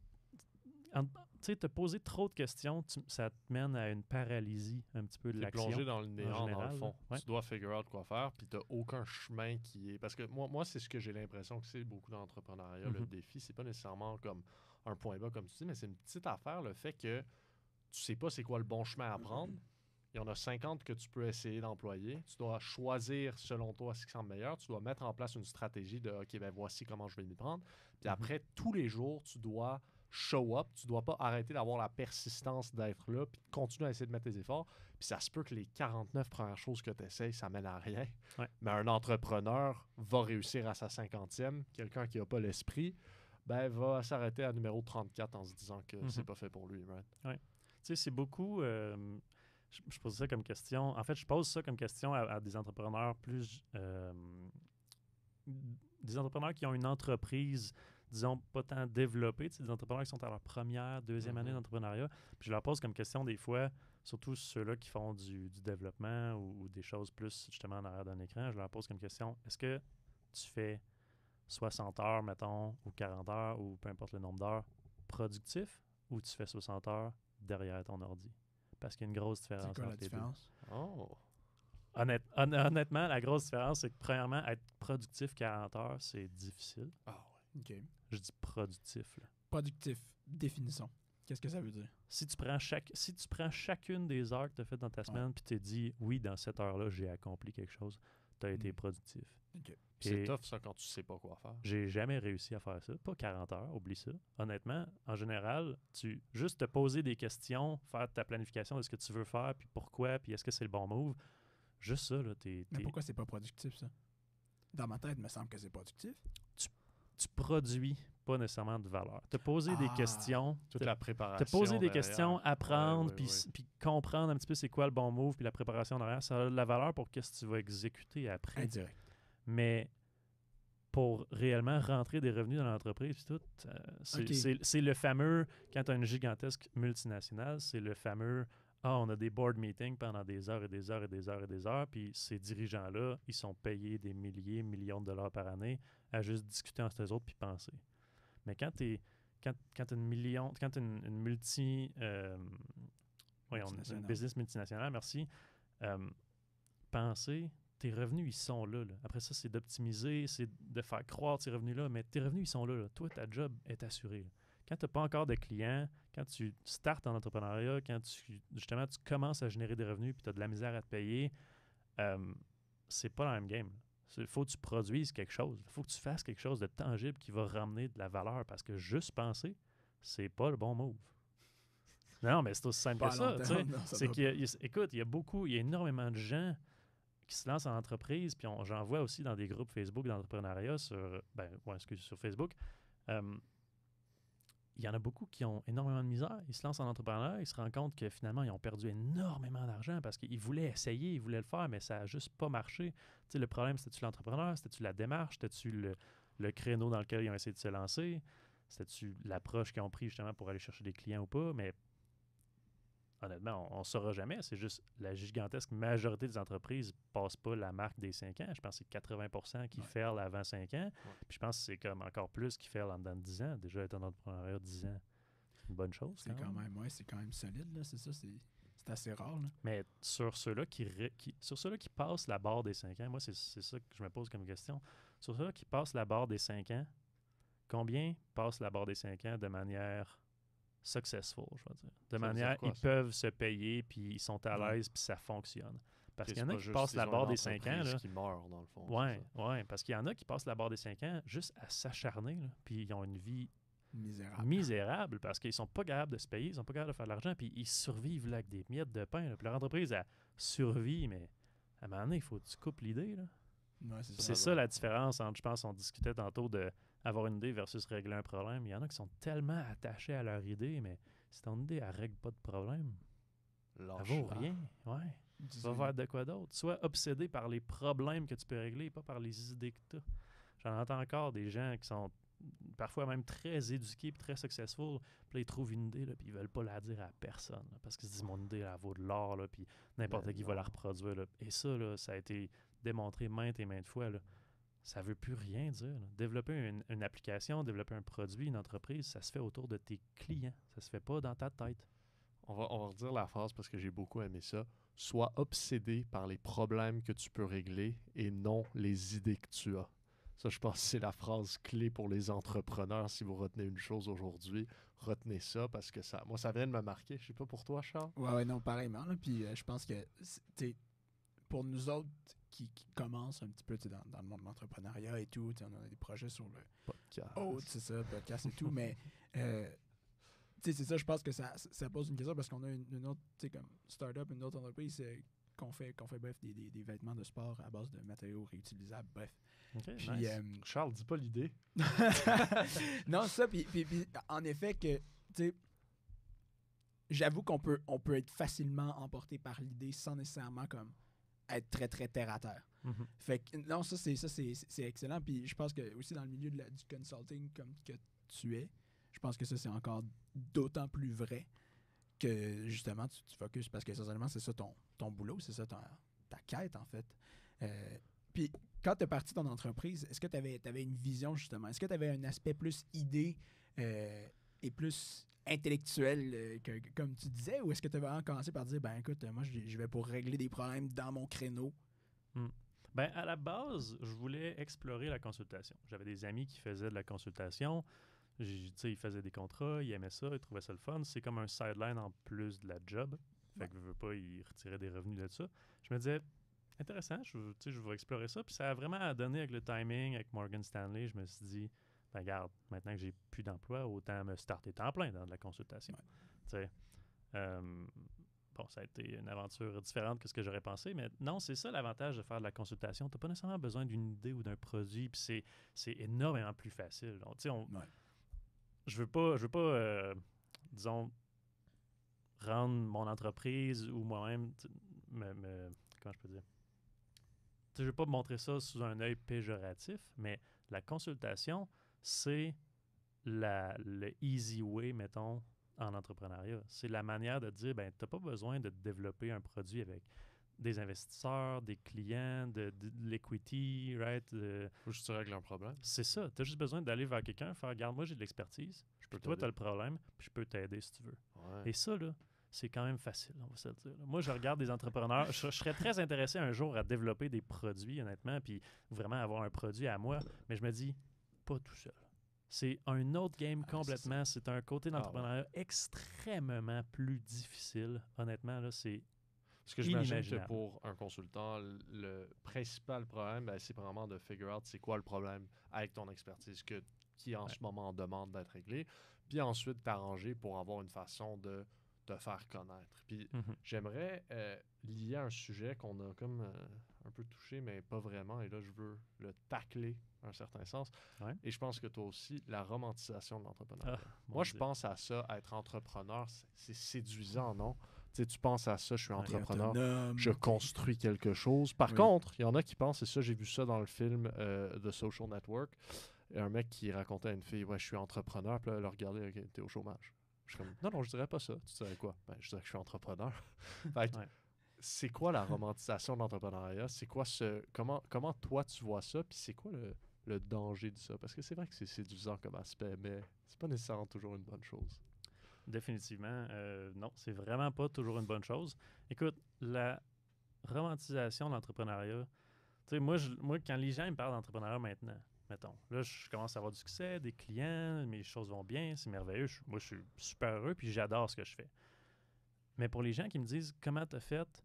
Tu sais, te poser trop de questions, ça te mène à une paralysie un petit peu de l'action. Plongé dans le néant, général, dans le fond. Ouais. Tu dois figure out quoi faire, puis tu n'as aucun chemin qui est... Parce que moi c'est ce que j'ai l'impression que c'est beaucoup d'entrepreneuriat. Le défi, c'est pas nécessairement comme un point bas, comme tu dis, mais c'est une petite affaire, le fait que tu sais pas c'est quoi le bon chemin à prendre. Il y en a 50 que tu peux essayer d'employer. Tu dois choisir, selon toi, ce qui semble meilleur. Tu dois mettre en place une stratégie de « OK, ben voici comment je vais m'y prendre. » Puis après, tous les jours, tu dois show up. Tu dois pas arrêter d'avoir la persistance d'être là puis de continuer à essayer de mettre tes efforts. Puis ça se peut que les 49 premières choses que tu essayes, ça mène à rien. Ouais. Mais un entrepreneur va réussir à sa 50e. Quelqu'un qui n'a pas l'esprit, ben va s'arrêter à numéro 34 en se disant que c'est pas fait pour lui. Right? Ouais. Tu sais, c'est beaucoup... je pose ça comme question. En fait, je pose ça comme question à des entrepreneurs plus... des entrepreneurs qui ont une entreprise, disons, pas tant développée. Des entrepreneurs qui sont à leur première, deuxième année d'entrepreneuriat. Puis je leur pose comme question des fois, surtout ceux-là qui font du développement ou des choses plus justement en arrière d'un écran, je leur pose comme question, est-ce que tu fais 60 heures, mettons, ou 40 heures, ou peu importe le nombre d'heures, productif, ou tu fais 60 heures derrière ton ordi? Parce qu'il y a une grosse différence. C'est quoi la différence? Oh! Honnêtement, la grosse différence, c'est que premièrement, être productif 40 heures, c'est difficile. Ah ouais. OK. Je dis productif. Là. Productif. Définissons. Qu'est-ce que ça veut dire? Si tu prends chacune des heures que tu as faites dans ta semaine, puis tu te dis, oui, dans cette heure-là, j'ai accompli quelque chose, tu as été productif. OK. C'est tough, ça, quand tu sais pas quoi faire. J'ai jamais réussi à faire ça. Pas 40 heures, oublie ça. Honnêtement, en général, juste te poser des questions, faire ta planification de ce que tu veux faire, puis pourquoi, puis est-ce que c'est le bon move. Juste ça, là, Mais pourquoi c'est pas productif, ça? Dans ma tête, il me semble que c'est productif. Tu produis pas nécessairement de valeur. Te poser des questions. Toute la préparation. Te poser des derrière. questions, apprendre, puis puis comprendre un petit peu c'est quoi le bon move, puis la préparation derrière, ça a de la valeur pour qu'est-ce que tu vas exécuter après. Indirect. Mais pour réellement rentrer des revenus dans l'entreprise, puis tout, c'est le fameux, quand tu as une gigantesque multinationale, c'est le fameux on a des board meetings pendant des heures et des heures et des heures et des heures, puis ces dirigeants-là, ils sont payés des millions de dollars par année à juste discuter entre eux autres puis penser. Mais quand t'as une une business multinationale, merci, penser, tes revenus, ils sont là. Après ça, c'est d'optimiser, c'est de faire croître ces revenus-là, mais tes revenus, ils sont là. Toi, ta job est assurée. Quand tu n'as pas encore de clients, quand tu startes en entrepreneuriat, quand tu commences à générer des revenus puis tu as de la misère à te payer, c'est pas la même game. Il faut que tu produises quelque chose. Il faut que tu fasses quelque chose de tangible qui va ramener de la valeur parce que juste penser, c'est pas le bon move. Non, mais c'est aussi simple que ça. Écoute, il y a énormément de gens qui se lancent en entreprise, puis j'en vois aussi dans des groupes Facebook d'entrepreneuriat sur Facebook. Il y en a beaucoup qui ont énormément de misère. Ils se lancent en entrepreneuriat, ils se rendent compte que finalement, ils ont perdu énormément d'argent parce qu'ils voulaient essayer, ils voulaient le faire, mais ça n'a juste pas marché. Le problème, c'était-tu l'entrepreneur, c'était-tu la démarche, c'était-tu le créneau dans lequel ils ont essayé de se lancer, c'était-tu l'approche qu'ils ont pris justement pour aller chercher des clients ou pas, mais honnêtement, on ne saura jamais. C'est juste la gigantesque majorité des entreprises ne passent pas la marque des 5 ans. Je pense que c'est 80% qui failent avant 5 ans. Puis je pense que c'est comme encore plus qui failent en dedans de 10 ans. Déjà, être en entrepreneuriat 10 ans, c'est une bonne chose. C'est quand même solide. Là. C'est ça, c'est assez rare. Là. Mais sur ceux-là qui passent la barre des 5 ans, moi, c'est ça que je me pose comme question. Sur ceux-là qui passent la barre des 5 ans, combien passent la barre des 5 ans de manière successful, je vais dire. De manière, ils peuvent se payer, puis ils sont à l'aise, puis ça fonctionne. Parce qu'il y en a qui passent la barre des 5 ans. Là, qui meurent, dans le fond. Oui, parce qu'il y en a qui passent la barre des 5 ans juste à s'acharner, puis ils ont une vie misérable parce qu'ils sont pas capables de se payer, ils sont pas capables de faire de l'argent, puis ils survivent là, avec des miettes de pain. Là. Puis leur entreprise, elle survit, mais à un moment donné, il faut que tu coupes l'idée. Là. Ouais, c'est ça la différence entre, je pense, on discutait tantôt de avoir une idée versus régler un problème. Il y en a qui sont tellement attachés à leur idée, mais si ton idée, elle règle pas de problème, elle vaut rien. Ouais. Va vers de quoi d'autre. Sois obsédé par les problèmes que tu peux régler, pas par les idées que tu as. J'en entends encore des gens qui sont parfois même très éduqués et très successful. Puis là, ils trouvent une idée, puis ils veulent pas la dire à personne. Là, parce qu'ils se disent, mon idée, elle vaut de l'or, là, puis n'importe qui va la reproduire. Là. Et ça, là, ça a été démontré maintes et maintes fois. Là. Ça veut plus rien dire. Là. Développer une application, développer un produit, une entreprise, ça se fait autour de tes clients. Ça se fait pas dans ta tête. On va redire la phrase parce que j'ai beaucoup aimé ça. Sois obsédé par les problèmes que tu peux régler et non les idées que tu as. Ça, je pense que c'est la phrase clé pour les entrepreneurs. Si vous retenez une chose aujourd'hui, retenez ça parce que ça vient de me marquer. Je sais pas pour toi, Charles. Ouais, non, pareillement. Là, puis je pense que pour nous autres qui commencent un petit peu dans le monde de l'entrepreneuriat et tout, on a des projets sur le podcast. C'est ça, podcast et tout, mais c'est ça, je pense que ça pose une question parce qu'on a une autre, comme start-up, une autre entreprise qu'on fait bref, des vêtements de sport à base de matériaux réutilisables, bref. Okay, puis, nice. Charles, dis pas l'idée. Non, ça, puis en effet que, tu sais, j'avoue qu'on peut être facilement emporté par l'idée sans nécessairement comme être très, très terre-à-terre. Mm-hmm. Fait que, non, c'est excellent. Puis je pense que aussi dans le milieu du consulting comme que tu es, je pense que ça, c'est encore d'autant plus vrai que, justement, tu focuses parce que, essentiellement, c'est ça ton boulot, c'est ça ta quête, en fait. Puis quand tu es parti de ton entreprise, est-ce que tu avais une vision, justement? Est-ce que tu avais un aspect plus idée et plus intellectuel, comme tu disais, ou est-ce que tu as vraiment commencé par dire, ben écoute, moi, je vais pour régler des problèmes dans mon créneau? Ben, à la base, je voulais explorer la consultation. J'avais des amis qui faisaient de la consultation. Ils faisaient des contrats, ils aimaient ça, ils trouvaient ça le fun. C'est comme un sideline en plus de la job. Fait que je veux pas, ils retiraient des revenus de ça. Je me disais, intéressant, je vais explorer ça. Puis ça a vraiment donné avec le timing, avec Morgan Stanley. Je me suis dit, ben regarde, maintenant que j'ai plus d'emploi, autant me starter temps plein dans de la consultation. Bon, ça a été une aventure différente que ce que j'aurais pensé, mais non, c'est ça l'avantage de faire de la consultation. Tu n'as pas nécessairement besoin d'une idée ou d'un produit, puis c'est énormément plus facile. Donc, je veux pas disons, rendre mon entreprise ou moi-même, comment je peux dire? Je veux pas montrer ça sous un œil péjoratif, mais la consultation, c'est le easy way, mettons, en entrepreneuriat. C'est la manière de dire, ben, tu n'as pas besoin de développer un produit avec des investisseurs, des clients, de l'equity, right? Faut juste que tu règles un problème. C'est ça. Tu as juste besoin d'aller vers quelqu'un, faire, regarde, moi, j'ai de l'expertise. Toi, tu as le problème, puis je peux t'aider si tu veux. Ouais. Et ça, là, c'est quand même facile, on va se le dire. Moi, je regarde des entrepreneurs. Je serais très intéressé un jour à développer des produits, honnêtement, puis vraiment avoir un produit à moi. Mais je me dis, pas tout seul. C'est un autre game complètement. C'est un côté d'entrepreneuriat extrêmement plus difficile. Honnêtement, là, c'est Parce que j'imagine que inimaginable. pour un consultant, le principal problème, ben, c'est vraiment de figure out c'est quoi le problème avec ton expertise qui en ce moment demande d'être réglé. Puis ensuite, t'arranger pour avoir une façon de te faire connaître. Puis j'aimerais lier un sujet qu'on a comme un peu touché, mais pas vraiment. Et là, je veux le tacler dans un certain sens. Ouais. Et je pense que toi aussi, la romantisation de l'entrepreneuriat. Mon Moi, je Dieu. pense à ça, être entrepreneur, c'est séduisant, non? Tu sais, tu penses à ça, je suis Ouais. entrepreneur, Autonome, je construis quelque chose. Par Oui. contre, il y en a qui pensent, et ça, j'ai vu ça dans le film The Social Network, un mec qui racontait à une fille, ouais, je suis entrepreneur, puis là, elle a regardé, ok, t'es au chômage. Je suis comme, non, je dirais pas ça. Tu dirais quoi? Ben, je dirais que je suis entrepreneur. Fait que, Ouais. c'est quoi la romantisation de l'entrepreneuriat? C'est quoi comment toi tu vois ça? Puis c'est quoi le danger de ça? Parce que c'est vrai que c'est séduisant comme aspect, mais c'est pas nécessairement toujours une bonne chose. Définitivement, non, c'est vraiment pas toujours une bonne chose. Écoute, la romantisation de l'entrepreneuriat, tu sais, moi, quand les gens me parlent d'entrepreneuriat maintenant, mettons, là, je commence à avoir du succès, des clients, mes choses vont bien, c'est merveilleux, moi, je suis super heureux, puis j'adore ce que je fais. Mais pour les gens qui me disent comment t'as fait,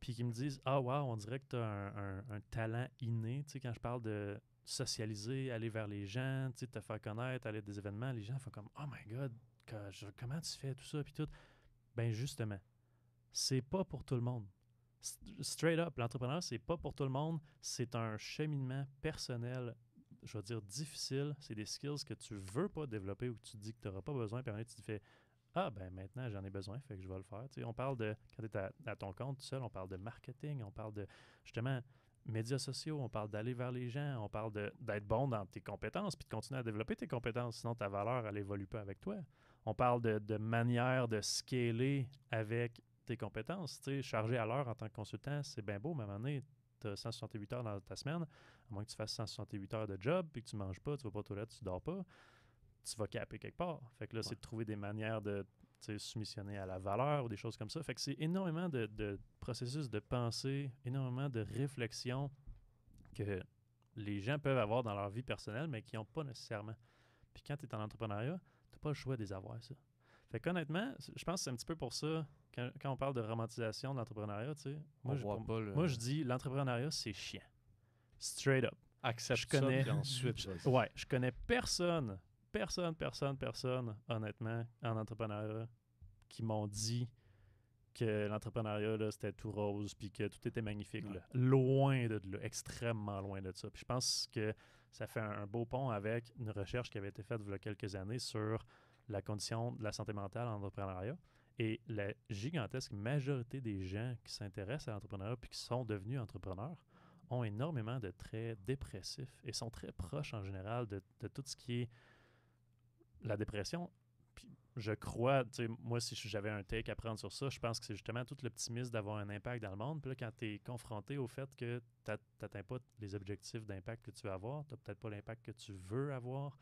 puis qui me disent ah wow, on dirait que t'as un talent inné, tu sais, quand je parle de socialiser, aller vers les gens, tu sais, te faire connaître, aller à des événements, les gens font comme oh my god, comment tu fais tout ça, puis tout. Ben justement, c'est pas pour tout le monde. Straight up, l'entrepreneuriat, c'est pas pour tout le monde. C'est un cheminement personnel, je vais dire difficile. C'est des skills que tu veux pas développer ou que tu te dis que tu n'auras pas besoin. Puis après, tu te fais ah, ben maintenant, j'en ai besoin, fait que je vais le faire. Tu sais, on parle de, quand tu es à ton compte tout seul, on parle de marketing, on parle de justement médias sociaux, on parle d'aller vers les gens, on parle d'être bon dans tes compétences puis de continuer à développer tes compétences. Sinon, ta valeur, elle évolue pas avec toi. On parle de manière de scaler avec tes compétences. Tu sais, chargé à l'heure en tant que consultant, c'est bien beau, mais à un moment donné, tu as 168 heures dans ta semaine, à moins que tu fasses 168 heures de job, puis que tu ne manges pas, tu ne vas pas aux toilettes, tu ne dors pas, tu vas caper quelque part. Fait que là, c'est de trouver des manières de soumissionner à la valeur ou des choses comme ça. Fait que c'est énormément de processus de pensée, énormément de réflexion que les gens peuvent avoir dans leur vie personnelle, mais qui n'ont pas nécessairement. Puis quand tu es en entrepreneuriat, tu n'as pas le choix de les avoir, ça. Fait qu'honnêtement, je pense que c'est un petit peu pour ça, quand on parle de romantisation de l'entrepreneuriat, tu sais, moi, je dis l'entrepreneuriat, c'est chiant. Straight up. Accepte je connais, ça, puis ensuite... ouais, je connais personne, honnêtement, en entrepreneuriat, qui m'ont dit que l'entrepreneuriat, là, c'était tout rose, puis que tout était magnifique. Là. Loin de là, extrêmement loin de ça. Puis je pense que ça fait un beau pont avec une recherche qui avait été faite il y a quelques années sur la condition de la santé mentale en entrepreneuriat. Et la gigantesque majorité des gens qui s'intéressent à l'entrepreneuriat puis qui sont devenus entrepreneurs ont énormément de traits dépressifs et sont très proches en général de tout ce qui est la dépression. Puis je crois, tu sais, moi, si j'avais un take à prendre sur ça, je pense que c'est justement tout l'optimisme d'avoir un impact dans le monde. Puis là, quand tu es confronté au fait que tu n'atteins pas les objectifs d'impact que tu veux avoir, tu n'as peut-être pas l'impact que tu veux avoir,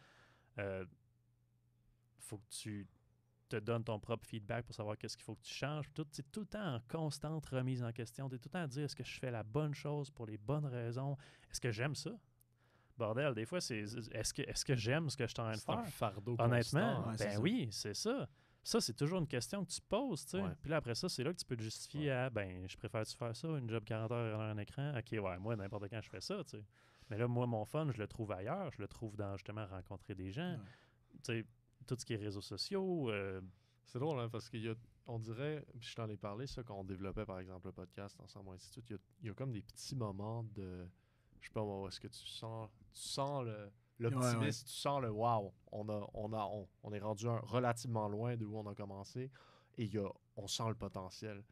faut que tu te donnes ton propre feedback pour savoir qu'est-ce qu'il faut que tu changes. C'est tout le temps en constante remise en question. Tu es tout le temps à dire est-ce que je fais la bonne chose pour les bonnes raisons? Est-ce que j'aime ça? Bordel, des fois, c'est est-ce que j'aime ce que je suis en train de faire? C'est un fardeau Honnêtement, constant. ben oui, c'est ça. Ça, c'est toujours une question que tu te poses, tu sais. Ouais. Puis là, après ça, c'est là que tu peux te justifier à, ben, je préfère-tu faire ça, une job 40 heures derrière un écran? OK, ouais, moi, n'importe quand, je fais ça, tu sais. Mais là, moi, mon fun, je le trouve ailleurs. Je le trouve dans, justement, rencontrer des gens. Tu sais, tout ce qui est réseaux sociaux. C'est drôle, hein, parce qu'on dirait, puis je t'en ai parlé, ça, quand on développait, par exemple, le podcast ensemble, ainsi de suite, il y a comme des petits moments de, je sais pas moi, est-ce que tu sens l'optimisme, Ouais. tu sens le wow, on est rendu relativement loin d'où on a commencé, et on sent le potentiel.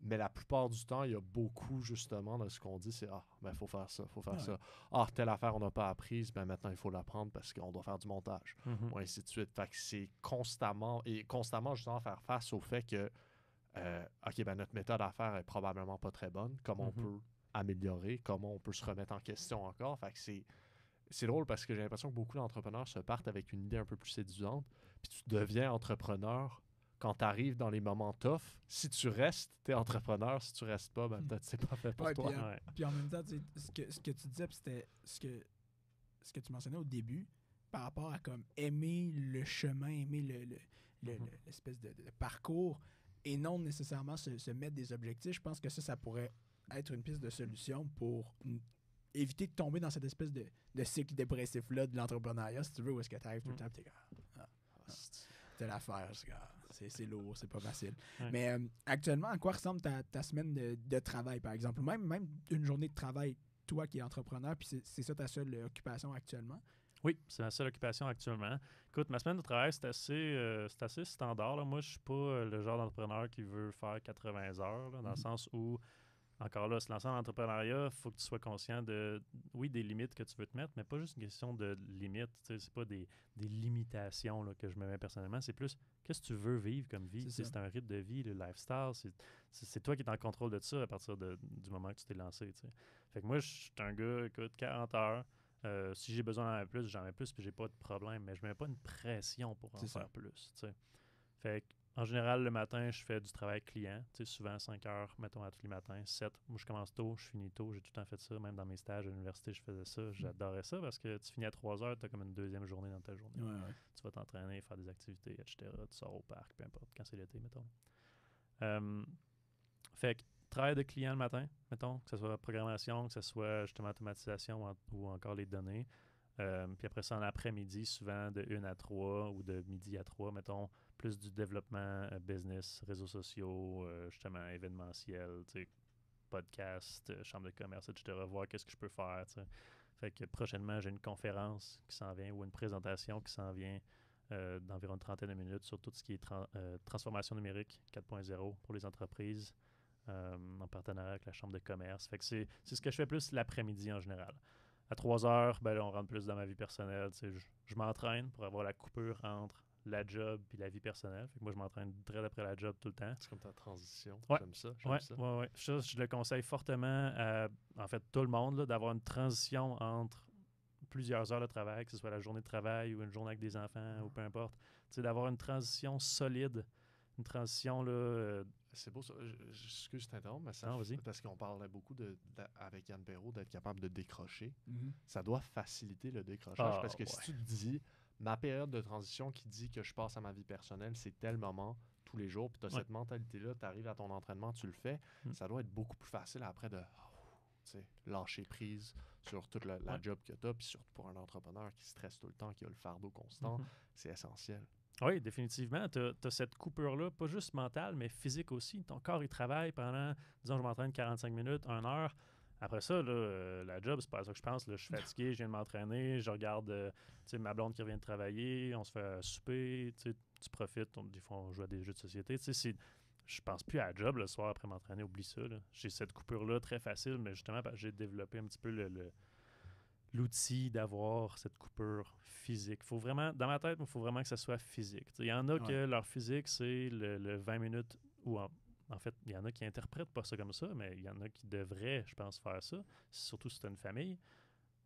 Mais la plupart du temps, il y a beaucoup, justement, de ce qu'on dit, c'est « Ah, ben, il faut faire ça, il faut faire Ouais. ça. Ah, telle affaire, on n'a pas apprise, ben maintenant, il faut l'apprendre parce qu'on doit faire du montage. » Mhm. Ou ainsi de suite. Fait que c'est constamment, justement, faire face au fait que, OK, ben notre méthode à faire est probablement pas très bonne. Comment on peut améliorer, comment on peut se remettre en question encore. Fait que c'est drôle parce que j'ai l'impression que beaucoup d'entrepreneurs se partent avec une idée un peu plus séduisante, puis tu deviens entrepreneur quand tu arrives dans les moments tough. Si tu restes, tu es entrepreneur. Si tu restes pas, ben peut-être c'est pas fait pour Ouais, toi. puis, Ouais. puis en même temps, tu sais, ce que tu disais, puis c'était ce que tu mentionnais au début, par rapport à comme aimer le chemin, aimer l'espèce de parcours, et non nécessairement se mettre des objectifs. Je pense que ça pourrait être une piste de solution pour éviter de tomber dans cette espèce de cycle dépressif-là de l'entrepreneuriat, si tu veux, où est-ce que tu arrives tout le temps et tu t'es l'affaire, c'est lourd, c'est pas facile. Ouais. Mais actuellement, à quoi ressemble ta semaine de travail, par exemple? Même une journée de travail, toi qui es entrepreneur, puis c'est ça ta seule occupation actuellement? Oui, c'est ma seule occupation actuellement. Écoute, ma semaine de travail, c'est assez standard, là. Moi, je suis pas le genre d'entrepreneur qui veut faire 80 heures, là, dans le sens où, encore là, se lancer en entrepreneuriat, il faut que tu sois conscient oui, des limites que tu veux te mettre, mais pas juste une question de limites. Tu sais, c'est pas des limitations là, que je me mets personnellement. C'est plus, qu'est-ce que tu veux vivre comme vie? C'est ça. C'est un rythme de vie, le lifestyle. C'est toi qui es en contrôle de ça à partir du moment que tu t'es lancé. Tu sais. Fait que moi, je suis un gars, écoute, 40 heures. Si j'ai besoin d'en avoir plus, j'en mets plus, puis j'ai pas de problème. Mais je mets pas une pression pour en C'est ça. faire plus. Tu sais. Fait que, en général, le matin, je fais du travail client. Tu sais, souvent 5 heures, mettons, à tous les matins. 7. Moi, je commence tôt, je finis tôt. J'ai tout le temps fait ça. Même dans mes stages à l'université, je faisais ça. J'adorais ça parce que tu finis à 3 heures, tu as comme une deuxième journée dans ta journée. Ouais. Tu vas t'entraîner, faire des activités, etc. Tu sors au parc, peu importe, quand c'est l'été, mettons. Fait que travail de client le matin, mettons, que ce soit programmation, que ce soit justement automatisation ou encore les données. Puis après ça, en après-midi, souvent de 1 à 3 ou de midi à 3, mettons, plus du développement business, réseaux sociaux, justement événementiel, podcast, chambre de commerce, etc. Voir qu'est-ce que je peux faire. T'sais. Fait que prochainement, j'ai une conférence qui s'en vient ou une présentation qui s'en vient d'environ une trentaine de minutes sur tout ce qui est transformation numérique 4.0 pour les entreprises en partenariat avec la chambre de commerce. Fait que c'est ce que je fais plus l'après-midi en général. À 3 heures, ben là, on rentre plus dans ma vie personnelle. Je m'entraîne pour avoir la coupure entre la job et la vie personnelle. Fait que moi, je m'entraîne très après la job tout le temps. C'est comme ta transition. Ouais. J'aime ça. Ouais. Ça. Je le conseille fortement à, en fait, tout le monde, là, d'avoir une transition entre plusieurs heures de travail, que ce soit la journée de travail ou une journée avec des enfants ou peu importe. D'avoir une transition solide, une transition là, c'est beau ça. Excuse, je t'interromps, mais ça, non, vas-y. parce qu'on parlait beaucoup avec Yann Perrault d'être capable de décrocher. Mm-hmm. Ça doit faciliter le décrochage parce que ouais. si tu te dis, ma période de transition qui dit que je passe à ma vie personnelle, c'est tel moment tous les jours, puis tu as cette mentalité-là, tu arrives à ton entraînement, tu le fais, ça doit être beaucoup plus facile après de lâcher prise sur toute la job que tu as, puis surtout pour un entrepreneur qui stresse tout le temps, qui a le fardeau constant, c'est essentiel. Oui, définitivement. Tu as cette coupure-là, pas juste mentale, mais physique aussi. Ton corps, il travaille pendant, disons, je m'entraîne 45 minutes, 1 heure. Après ça, là, la job, c'est pas à ça que je pense. Là, je suis fatigué, je viens de m'entraîner, je regarde ma blonde qui revient de travailler, on se fait souper, tu profites, des fois on joue à des jeux de société. Je pense plus à la job le soir après m'entraîner, oublie ça. Là. J'ai cette coupure-là très facile, mais justement, j'ai développé un petit peu l'outil d'avoir cette coupure physique. Faut vraiment, dans ma tête, il faut vraiment que ça soit physique. Il y en a que leur physique, c'est le 20 minutes, ou en fait, il y en a qui interprètent pas ça comme ça, mais il y en a qui devraient, je pense, faire ça, surtout si tu as une famille.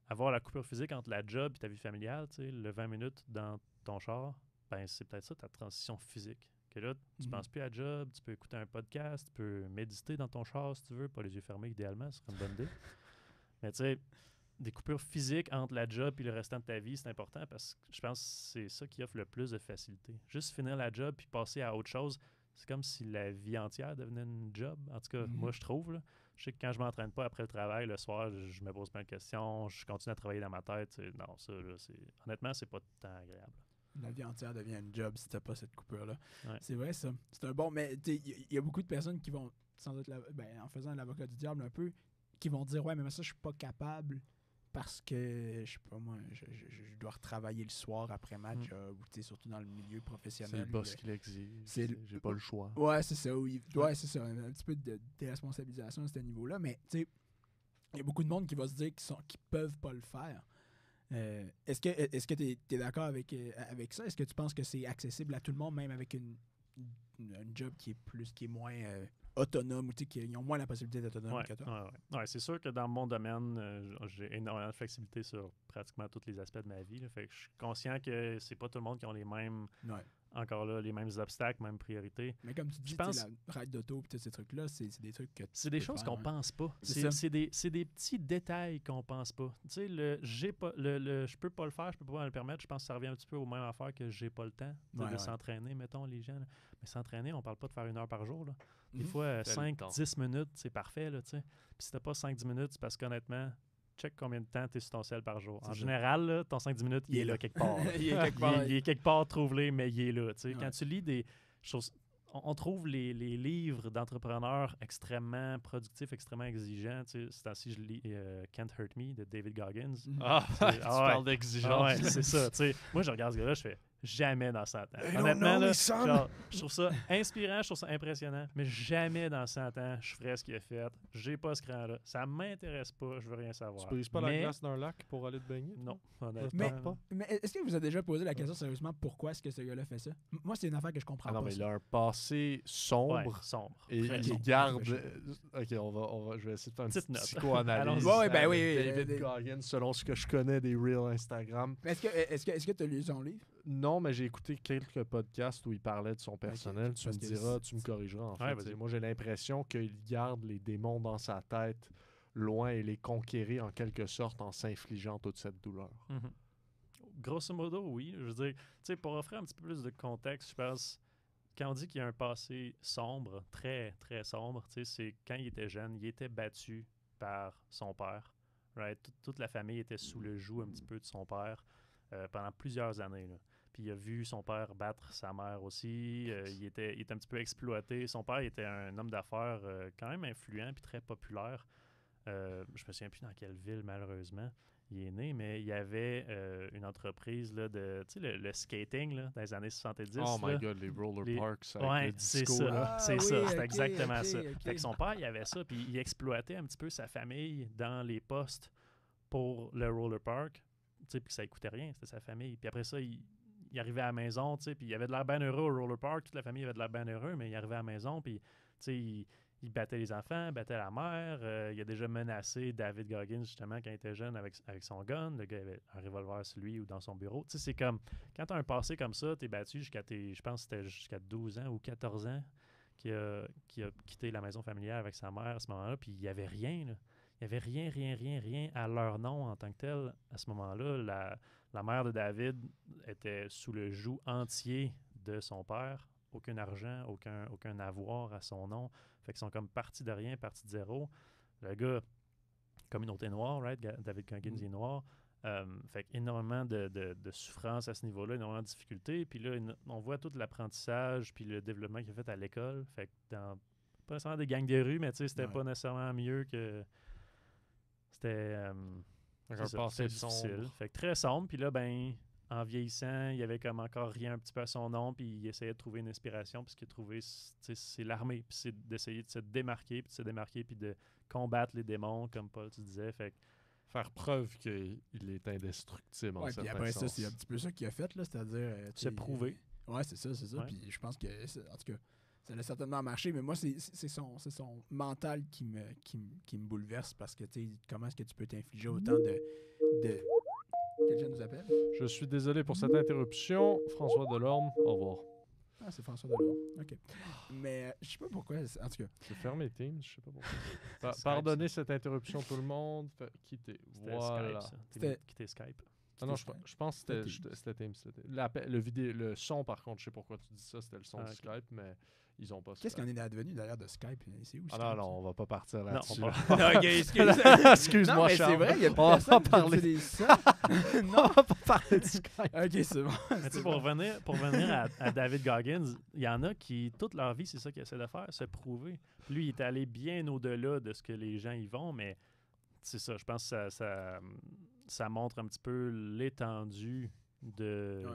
Avoir la coupure physique entre la job et ta vie familiale, le 20 minutes dans ton char, ben c'est peut-être ça ta transition physique. Que là, tu penses plus à la job, tu peux écouter un podcast, tu peux méditer dans ton char si tu veux, pas les yeux fermés idéalement, ce serait une bonne idée. Mais tu sais, des coupures physiques entre la job et le restant de ta vie, c'est important parce que je pense que c'est ça qui offre le plus de facilité. Juste finir la job puis passer à autre chose, c'est comme si la vie entière devenait une job. En tout cas, moi, je trouve. Là. Je sais que quand je m'entraîne pas après le travail, le soir, je me pose plein de questions, je continue à travailler dans ma tête. Non, ça, là, honnêtement, c'est pas tant agréable. La vie entière devient une job si t'as pas cette coupure-là. Ouais. C'est vrai, ça. C'est un bon... Mais il y a beaucoup de personnes qui vont, sans doute, en faisant l'avocat du diable un peu, qui vont dire « Ouais, mais ça, je suis pas capable parce que, je sais pas moi, je dois retravailler le soir après ma job, ou surtout dans le milieu professionnel. C'est le boss qui l'exige. J'ai pas le choix. Ouais, c'est ça. C'est ça. Un petit peu de déresponsabilisation à ce niveau-là. Mais tu sais, il y a beaucoup de monde qui va se dire qu'ils peuvent pas le faire. Est-ce que tu es d'accord avec ça? Est-ce que tu penses que c'est accessible à tout le monde, même avec une job qui est moins autonome, ou qui ont moins la possibilité d'être autonome que toi? Ouais, c'est sûr que dans mon domaine, j'ai énormément de flexibilité sur pratiquement tous les aspects de ma vie. Là. Fait que je suis conscient que c'est pas tout le monde qui ont les mêmes... Encore là, les mêmes obstacles, mêmes priorités. Mais comme tu dis, la ride d'auto et tous ces trucs-là, c'est des trucs que c'est des choses qu'on pense pas. C'est des petits détails qu'on pense pas. Tu sais, je peux pas le faire, je peux pas me le permettre. Je pense que ça revient un petit peu aux mêmes affaires que j'ai pas le temps de s'entraîner, mettons, les gens. Là. Mais s'entraîner, on parle pas de faire 1 heure par jour. Là. Des fois, 5-10 minutes, c'est parfait. Là, puis si t'as pas 5-10 minutes, c'est parce qu'honnêtement, check combien de temps tu es sur ton cel par jour. En général, là, ton 5-10 minutes, il est là quelque part. Il est quelque part. Il est quelque part, trouve-les, mais il est là. Quand tu lis des choses... On trouve les livres d'entrepreneurs extrêmement productifs, extrêmement exigeants. C'est ainsi je lis Can't Hurt Me de David Goggins. Tu parles d'exigence. C'est ça. Moi, je regarde ce gars-là, je fais jamais dans 100 ans. Honnêtement, là, je trouve ça inspirant, je trouve ça impressionnant, mais jamais dans 100 ans, je ferais ce qu'il a fait. J'ai pas ce cran-là. Ça m'intéresse pas, je veux rien savoir. Tu brises pas la glace d'un lac pour aller te baigner? Non, honnêtement. Mais est-ce que vous avez déjà posé la question sérieusement, pourquoi est-ce que ce gars-là fait ça? Moi, c'est une affaire que je comprends pas. Non, mais il a un passé sombre. Et il garde... OK, je vais essayer de faire une petite psychoanalyse. David Goggins, selon ce que je connais des Reels Instagram. Est-ce que tu as lu son livre? Non, mais j'ai écouté quelques podcasts où il parlait de son personnel. Tu me diras, tu me corrigeras en fait. Moi, j'ai l'impression qu'il garde les démons dans sa tête loin et les conquérir en quelque sorte en s'infligeant toute cette douleur. Grosso modo, oui. Je veux dire, pour offrir un petit peu plus de contexte, je pense, quand on dit qu'il y a un passé sombre, très, très sombre, c'est quand il était jeune, il était battu par son père. Right? Toute la famille était sous le joug un petit peu de son père pendant plusieurs années. Là. Puis il a vu son père battre sa mère aussi. Il était un petit peu exploité. Son père était un homme d'affaires quand même influent puis très populaire. Je me souviens plus dans quelle ville, malheureusement, il est né, mais il y avait une entreprise là, de le skating là, dans les années 70. Oh my God, les roller parks avec le disco. C'est ça, là. C'est exactement ça. Fait que son père, il avait ça, puis il exploitait un petit peu sa famille dans les postes pour le roller park. Puis ça ne coûtait rien, c'était sa famille. Puis après ça, il arrivait à la maison, puis il avait de l'air bien heureux au roller park, toute la famille avait de l'air bien heureux, mais il arrivait à la maison, puis il battait les enfants, battait la mère. Il a déjà menacé David Goggins, justement, quand il était jeune, avec son gun. Le gars avait un revolver sur lui ou dans son bureau. C'est comme, quand tu as un passé comme ça, tu es battu je pense que c'était jusqu'à 12 ans ou 14 ans qu'il a quitté la maison familiale avec sa mère à ce moment-là, puis il n'y avait rien, là. Il n'y avait rien à leur nom en tant que tel. À ce moment-là, la mère de David était sous le joug entier de son père. Aucun argent, aucun avoir à son nom. Fait qu'ils sont comme partis de rien, partis de zéro. Le gars, communauté noire, right? David Goggins est noir. Fait énormément de souffrance à ce niveau-là, énormément de difficultés. Puis là, on voit tout l'apprentissage puis le développement qu'il a fait à l'école. Fait que pas nécessairement des gangs de rue, mais tu sais, c'était pas nécessairement mieux que... C'était difficile. Fait que très sombre. Puis là, en vieillissant, il y avait comme encore rien un petit peu à son nom, puis il essayait de trouver une inspiration, puis ce qu'il a trouvé, c'est l'armée, puis c'est d'essayer de se démarquer, puis de combattre les démons, comme Paul, tu disais. Fait que faire preuve qu'il est indestructible en certain après sens. Ça, c'est un petit peu ça qu'il a fait, là, c'est-à-dire... se prouver. Ouais, c'est ça. Ouais. Puis je pense que, en tout cas, ça a certainement marché, mais moi, c'est son mental qui me bouleverse, parce que, tu sais, comment est-ce que tu peux t'infliger autant de... Quelqu'un nous appelle? Je suis désolé pour cette interruption. François Delorme, au revoir. Ah, c'est François Delorme. OK. Mais je sais pas pourquoi, en tout cas. J'ai fermé Teams, je sais pas pourquoi. Pardonnez cette interruption, tout le monde. Quittez. Voilà. Quitter Skype. Ah non, je pense que c'était Teams. Le son, par contre, je sais pourquoi tu dis ça, c'était le son de Skype, mais ils ont pas ça. Qu'est-ce qu'on est advenu d'ailleurs de Skype? C'est où Skype? Non, on va pas partir là-dessus. Non, excuse-moi, Charles. C'est vrai, il y a on va pas parler de ça. Non, on va pas parler de Skype. OK, c'est bon. Mais pour revenir à David Goggins, il y en a qui, toute leur vie, c'est ça qu'ils essaient de faire, se prouver. Lui, il est allé bien au-delà de ce que les gens y vont, mais c'est ça. Je pense que ça montre un petit peu l'étendue de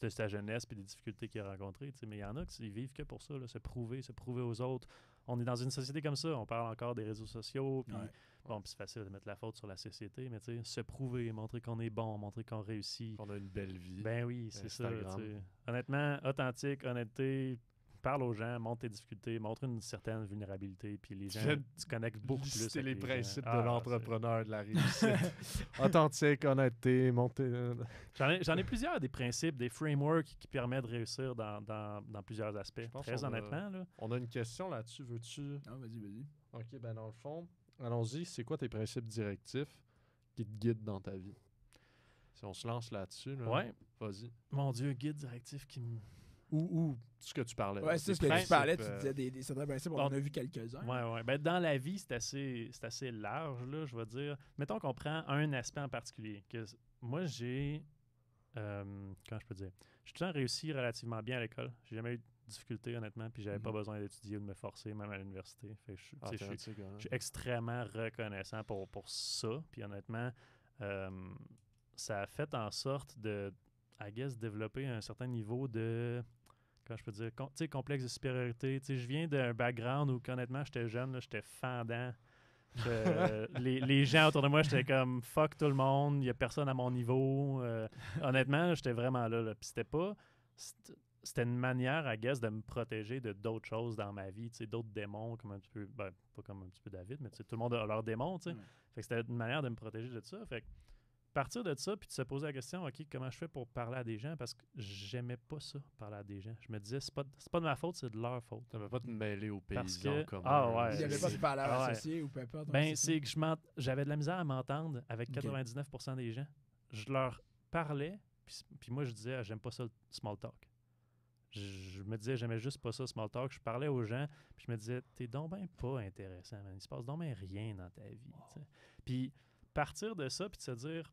sa jeunesse et des difficultés qu'il a rencontrées. Mais il y en a qui vivent que pour ça, là, se prouver aux autres. On est dans une société comme ça. On parle encore des réseaux sociaux. Puis puis c'est facile de mettre la faute sur la société, mais se prouver, montrer qu'on est bon, montrer qu'on réussit. Qu'on a une belle vie. Ben oui, c'est ça. Instagram. Honnêtement, authentique, honnêteté, parle aux gens, montre tes difficultés, montre une certaine vulnérabilité, puis les gens, tu connectes beaucoup plus. C'est avec les principes gens. de l'entrepreneur, de la réussite. Authentique, honnêteté, monter. J'en ai plusieurs des principes, des frameworks qui permettent de réussir dans plusieurs aspects. Je pense Très qu'on a- honnêtement, là. On a une question là-dessus, veux-tu? Ah, vas-y. Ok, ben dans le fond, allons-y. C'est quoi tes principes directifs qui te guident dans ta vie? Si on se lance là-dessus, là, Ouais. vas-y. Mon Dieu, guide directif qui me... Ou ce que tu parlais. Ouais, là, c'est ce tes que tu principes, parlais. Tu disais des certains principes, on bon. en a vu quelques-uns. Ouais. Ben, dans la vie, c'est assez large, là, je vais dire. Mettons qu'on prend un aspect en particulier. Moi, j'ai... comment je peux dire? J'ai tout le temps réussi relativement bien à l'école. J'ai jamais eu de difficultés, honnêtement, puis j'avais pas besoin d'étudier ou de me forcer, même à l'université. Fait que je suis extrêmement reconnaissant pour ça. Puis honnêtement, ça a fait en sorte de, I guess, développer un certain niveau de... Comment je peux dire, complexe de supériorité. Je viens d'un background où, honnêtement, j'étais jeune, là, j'étais fendant. Les gens autour de moi, j'étais comme fuck tout le monde, il n'y a personne à mon niveau. Honnêtement, j'étais vraiment là. Puis c'était une manière, I guess, de me protéger de d'autres choses dans ma vie, d'autres démons, comme un petit peu, ben, pas comme un petit peu David, mais tout le monde a leurs démons. Fait que c'était une manière de me protéger de ça. Fait que partir de ça, puis de se poser la question, OK, comment je fais pour parler à des gens? Parce que j'aimais pas ça, parler à des gens. Je me disais, c'est pas de ma faute, c'est de leur faute. Tu n'avais pas te mêler aux Parce paysans que- comme ah ouais, Il n'y avait pas de valeur Ah ouais. associée ou peu importe. Ben, c'est que j'avais de la misère à m'entendre avec Ok. 99% des gens. Je leur parlais, puis moi, je disais, ah, j'aime pas ça, le small talk. Je me disais, j'aimais juste pas ça, small talk. Je parlais aux gens, puis je me disais, t'es donc ben pas intéressant, man. Il se passe donc ben rien dans ta vie. t'sais. Puis partir de ça, puis de se dire,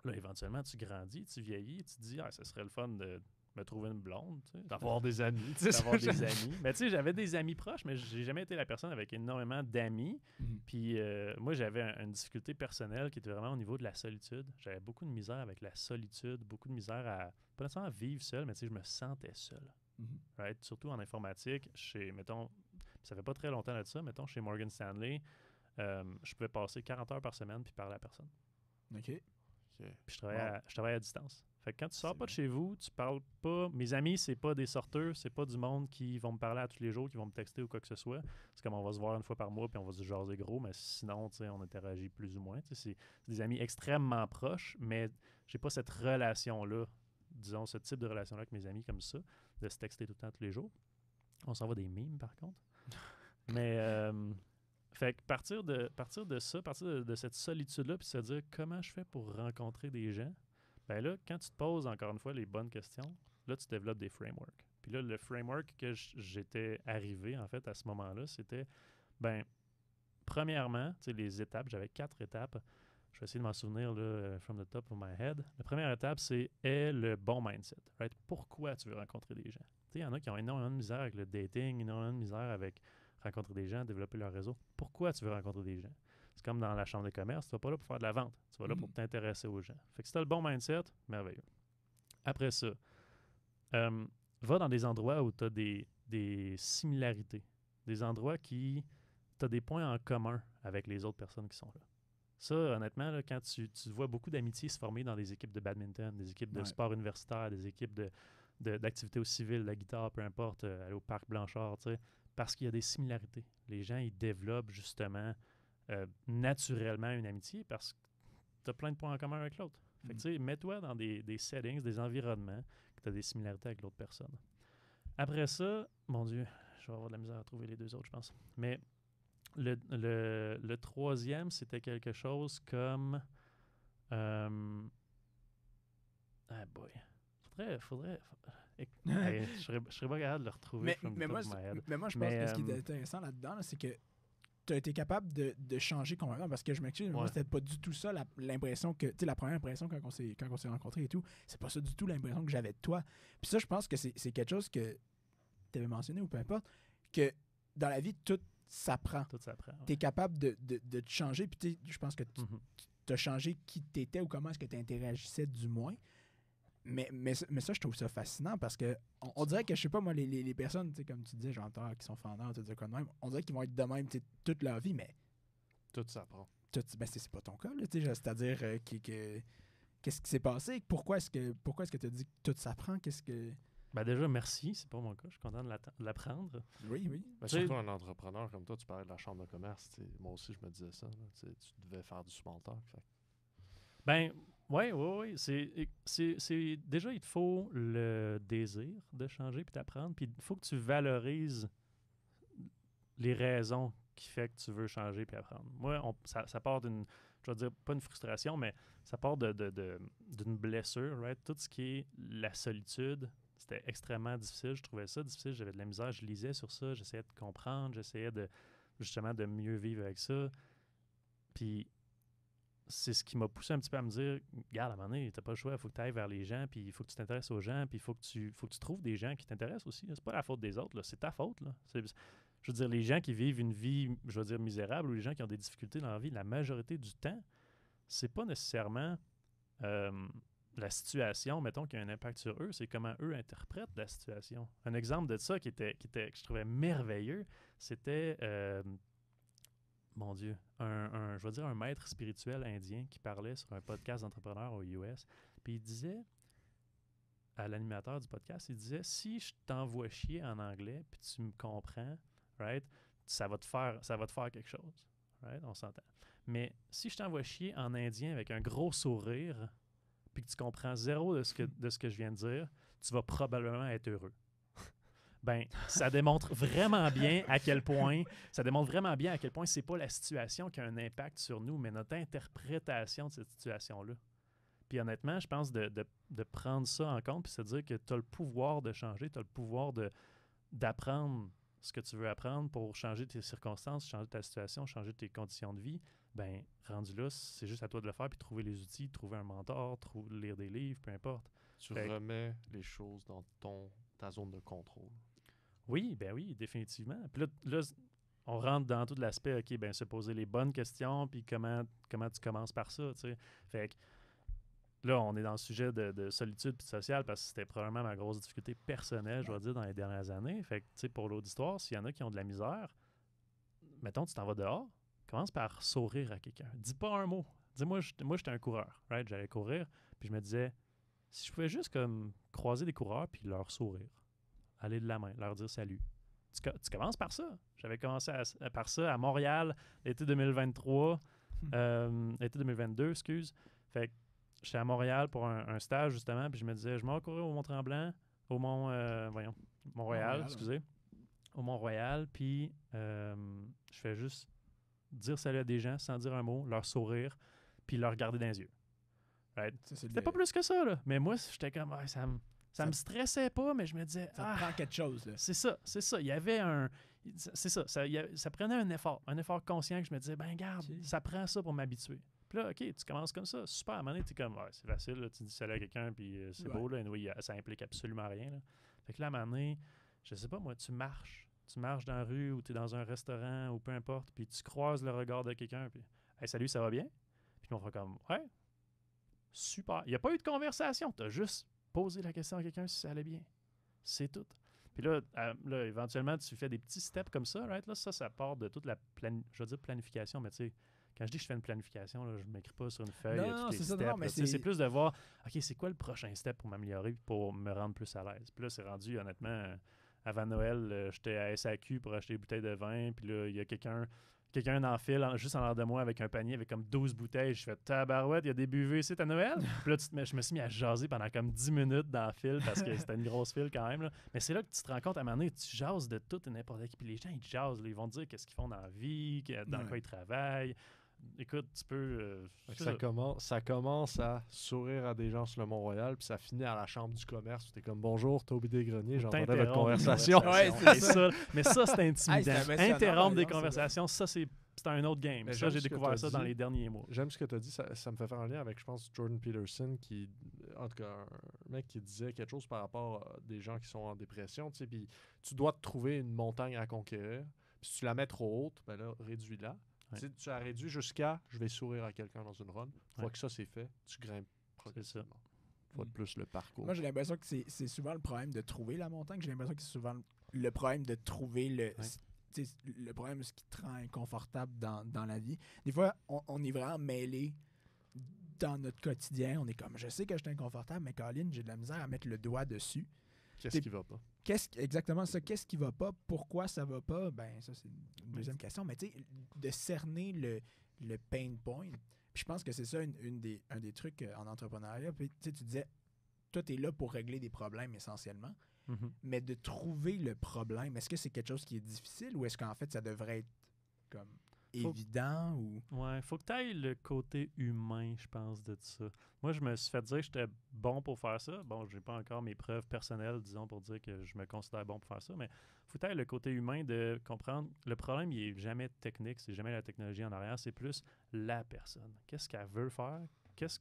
là, éventuellement, tu grandis, tu vieillis, tu te dis, ah, ce serait le fun de me trouver une blonde, tu sais, d'avoir des amis. d'avoir des amis. Mais tu sais, j'avais des amis proches, mais j'ai jamais été la personne avec énormément d'amis. Puis moi, j'avais une difficulté personnelle qui était vraiment au niveau de la solitude. J'avais beaucoup de misère avec la solitude, beaucoup de misère à, pas nécessairement vivre seul, mais tu sais, je me sentais seul. Right? Surtout en informatique, mettons, ça fait pas très longtemps de ça, mettons, chez Morgan Stanley, je pouvais passer 40 heures par semaine puis parler à personne. OK. Puis je travaillais à distance. Fait que quand tu sors pas de chez vous, tu parles pas. Mes amis, c'est pas des sorteurs, c'est pas du monde qui vont me parler à tous les jours, qui vont me texter ou quoi que ce soit. C'est comme on va se voir une fois par mois puis on va se jaser gros, mais sinon, tu sais, on interagit plus ou moins. Tu sais, c'est des amis extrêmement proches, mais j'ai pas cette relation-là, disons, ce type de relation-là avec mes amis comme ça, de se texter tout le temps tous les jours. On s'envoie des mimes, par contre. Mais fait que partir de ça, partir de cette solitude-là, puis se dire comment je fais pour rencontrer des gens, ben là, quand tu te poses encore une fois les bonnes questions, là, tu développes des frameworks. Puis là, le framework que j'étais arrivé, en fait, à ce moment-là, c'était, ben, premièrement, tu sais, les étapes, j'avais 4 étapes. Je vais essayer de m'en souvenir, là, from the top of my head. La première étape, c'est le bon mindset. Right? Pourquoi tu veux rencontrer des gens? Tu sais, il y en a qui ont énormément de misère avec le dating, énormément de misère avec rencontrer des gens, développer leur réseau. Pourquoi tu veux rencontrer des gens? C'est comme dans la chambre de commerce, tu vas pas là pour faire de la vente, tu vas là pour t'intéresser aux gens. Fait que si tu as le bon mindset, merveilleux. Après ça, va dans des endroits où tu as des similarités, des endroits qui tu as des points en commun avec les autres personnes qui sont là. Ça, honnêtement, là, quand tu vois beaucoup d'amitiés se former dans des équipes de badminton, des équipes de sport universitaire, des équipes d'activités au civil, la guitare, peu importe, aller au parc Blanchard, tu sais, parce qu'il y a des similarités. Les gens, ils développent justement naturellement une amitié parce que tu as plein de points en commun avec l'autre. Fait que tu sais, mets-toi dans des settings, des environnements que tu as des similarités avec l'autre personne. Après ça, mon Dieu, je vais avoir de la misère à trouver les deux autres, je pense. Mais le troisième, c'était quelque chose comme... ah boy. Faudrait hey, je serais pas capable de le retrouver. Mais moi, je pense que ce qui est intéressant là-dedans, là, c'est que tu as été capable de changer complètement, parce que je m'excuse, moi, c'était pas du tout ça l'impression que, tu sais, la première impression quand on s'est rencontrés et tout, c'est pas ça du tout l'impression que j'avais de toi. Puis ça, je pense que c'est quelque chose que tu avais mentionné ou peu importe, que dans la vie, tout ça prend. Tout ça prend. Tu es capable de te changer, puis je pense que Mhm. tu as changé qui tu étais ou comment est-ce que tu interagissais du moins. Mais ça, je trouve ça fascinant parce que on dirait que, je sais pas, moi, les personnes, tu sais, comme tu disais, j'entends, qui sont fendants, tu dis quoi de même, on dirait qu'ils vont être de même, tu sais, toute leur vie, mais Tout s'apprend. ben, c'est pas ton cas, là, tu sais, c'est-à-dire qu'est-ce qui s'est passé? Pourquoi est-ce que tu as dit que tout s'apprend? Qu'est-ce que... Ben déjà, merci. C'est pas mon cas. Je suis content de l'apprendre. Oui. Ben, Tu sais- surtout un entrepreneur comme toi, tu parlais de la chambre de commerce. Moi aussi, je me disais ça. Là, tu devais faire du small talk. Ben, oui. Déjà, il te faut le désir de changer puis d'apprendre. Puis il faut que tu valorises les raisons qui fait que tu veux changer puis apprendre. Moi, ça part d'une, je vais dire, pas une frustration, mais ça part d'une blessure, right? Tout ce qui est la solitude, c'était extrêmement difficile. Je trouvais ça difficile. J'avais de la misère. Je lisais sur ça. J'essayais de comprendre. J'essayais justement de mieux vivre avec ça. Puis c'est ce qui m'a poussé un petit peu à me dire, regarde, à un moment donné, t'as pas le choix, il faut que tu ailles vers les gens, puis il faut que tu t'intéresses aux gens, puis il faut que tu trouves des gens qui t'intéressent aussi. C'est pas la faute des autres, là, c'est ta faute. Là. Je veux dire, les gens qui vivent une vie, je veux dire, misérable, ou les gens qui ont des difficultés dans la vie, la majorité du temps, c'est pas nécessairement la situation, mettons, qui a un impact sur eux, c'est comment eux interprètent la situation. Un exemple de ça que je trouvais merveilleux, c'était... mon Dieu, je vais dire un maître spirituel indien qui parlait sur un podcast d'entrepreneurs aux US. Puis il disait, à l'animateur du podcast, il disait, si je t'envoie chier en anglais, puis tu me comprends, right, ça va te faire quelque chose. Right, on s'entend. Mais si je t'envoie chier en indien avec un gros sourire, puis que tu comprends zéro de ce que je viens de dire, tu vas probablement être heureux. Ben, ça démontre vraiment bien à quel point c'est pas la situation qui a un impact sur nous, mais notre interprétation de cette situation-là. Puis honnêtement, je pense de prendre ça en compte puis se dire que tu as le pouvoir de changer, tu as le pouvoir d'apprendre ce que tu veux apprendre pour changer tes circonstances, changer ta situation, changer tes conditions de vie. Ben, rendu là, c'est juste à toi de le faire puis trouver les outils, trouver un mentor, lire des livres, peu importe. Tu remets les choses dans ta zone de contrôle. Oui, ben oui, définitivement. Puis là, on rentre dans tout l'aspect, OK, ben se poser les bonnes questions, puis comment tu commences par ça, tu sais. Fait que là, on est dans le sujet de solitude puis de social parce que c'était probablement ma grosse difficulté personnelle, je dois dire, dans les dernières années. Fait que, tu sais, pour l'auditoire, s'il y en a qui ont de la misère, mettons, tu t'en vas dehors, commence par sourire à quelqu'un. Dis pas un mot. Dis-moi, moi, j'étais un coureur, right? J'allais courir, puis je me disais, si je pouvais juste comme croiser des coureurs puis leur sourire, aller de la main, leur dire salut. Tu commences par ça. J'avais commencé par ça à Montréal l'été 2023, l'été 2022, excuse. Fait que j'étais à Montréal pour un stage, justement, puis je me disais, je m'en vais courir au Mont-Tremblant, au Mont-Royal, excusez. Au Mont-Royal, puis je fais juste dire salut à des gens sans dire un mot, leur sourire, puis leur regarder dans les yeux. Right? C'était pas plus que ça, là. Mais moi, j'étais comme, ça me stressait pas, mais je me disais, ça prend quelque chose, là. C'est ça. Il y avait ça prenait un effort conscient que je me disais, ben garde, ça prend ça pour m'habituer. Puis là, OK, tu commences comme ça, super, à un moment donné, t'es comme, c'est facile, là, tu dis salut à quelqu'un, puis c'est beau, là, anyway, ça implique absolument rien, là. Fait que là, à un moment donné, je sais pas, moi, tu marches dans la rue, ou t'es dans un restaurant, ou peu importe, puis tu croises le regard de quelqu'un, puis, hey, salut, ça va bien? Puis on fait comme, ouais, super. Il n'y a pas eu de conversation, t'as juste poser la question à quelqu'un si ça allait bien. C'est tout. Puis là, éventuellement, tu fais des petits steps comme ça, right? Là, ça part de toute la planification, mais tu sais, quand je dis que je fais une planification, là, je ne m'écris pas sur une feuille tous les steps. Non, mais c'est plus de voir, OK, c'est quoi le prochain step pour m'améliorer pour me rendre plus à l'aise. Puis là, c'est rendu, honnêtement, avant Noël, j'étais à SAQ pour acheter des bouteilles de vin, puis là, il y a quelqu'un dans le fil, juste en l'air de moi, avec un panier avec comme 12 bouteilles. Je fais tabarouette, il y a des buvées ici à Noël. Puis là, je me suis mis à jaser pendant comme 10 minutes dans le fil parce que c'était une grosse file quand même. Là. Mais c'est là que tu te rends compte, à un moment donné, tu jases de tout et n'importe qui. Puis les gens, ils te jasent. Là, ils vont te dire qu'est-ce qu'ils font dans la vie, dans quoi ils travaillent. Écoute, tu peux... ça commence à sourire à des gens sur le Mont-Royal, puis ça finit à la chambre du commerce où t'es comme « Bonjour, Toby Desgreniers, j'entendais votre conversation. » Ouais, c'est ça. Mais ça, c'est intimidant. Interrompre des c'est conversations, ça, c'est un autre game. Mais ça, j'ai découvert ça dans les derniers mois. J'aime ce que tu as dit. Ça me fait faire un lien avec, je pense, Jordan Peterson, en tout cas, un mec qui disait quelque chose par rapport à des gens qui sont en dépression. Puis tu dois te trouver une montagne à conquérir. Puis si tu la mets trop haute, ben là, réduis-la. Ouais. Tu la réduis jusqu'à je vais sourire à quelqu'un dans une run. Une fois Ouais. que ça c'est fait, tu grimpes progressivement. Une fois de Mm. plus le parcours. Moi, j'ai l'impression que c'est souvent le problème de trouver la montagne. J'ai l'impression que c'est souvent le problème de trouver le problème de ce qui te rend inconfortable dans la vie. Des fois, on est vraiment mêlé dans notre quotidien. On est comme, je sais que je suis inconfortable, mais Colin, j'ai de la misère à mettre le doigt dessus. Qu'est-ce qui va pas? Exactement ça. Qu'est-ce qui va pas? Pourquoi ça va pas? Ben, ça, c'est une deuxième question. Mais tu sais, de cerner le pain point. Puis je pense que c'est ça un des trucs en entrepreneuriat. Puis tu sais, tu disais, toi, tu es là pour régler des problèmes essentiellement. Mhm. Mais de trouver le problème, est-ce que c'est quelque chose qui est difficile ou est-ce qu'en fait, ça devrait être comme évident ou... Ouais, faut que tu ailles le côté humain, je pense, de ça. Moi, je me suis fait dire que j'étais bon pour faire ça. Bon, j'ai pas encore mes preuves personnelles, disons, pour dire que je me considère bon pour faire ça, mais faut que tu ailles le côté humain de comprendre. Le problème, il est jamais technique, c'est jamais la technologie en arrière, c'est plus la personne. Qu'est-ce qu'elle veut faire? Qu'est-ce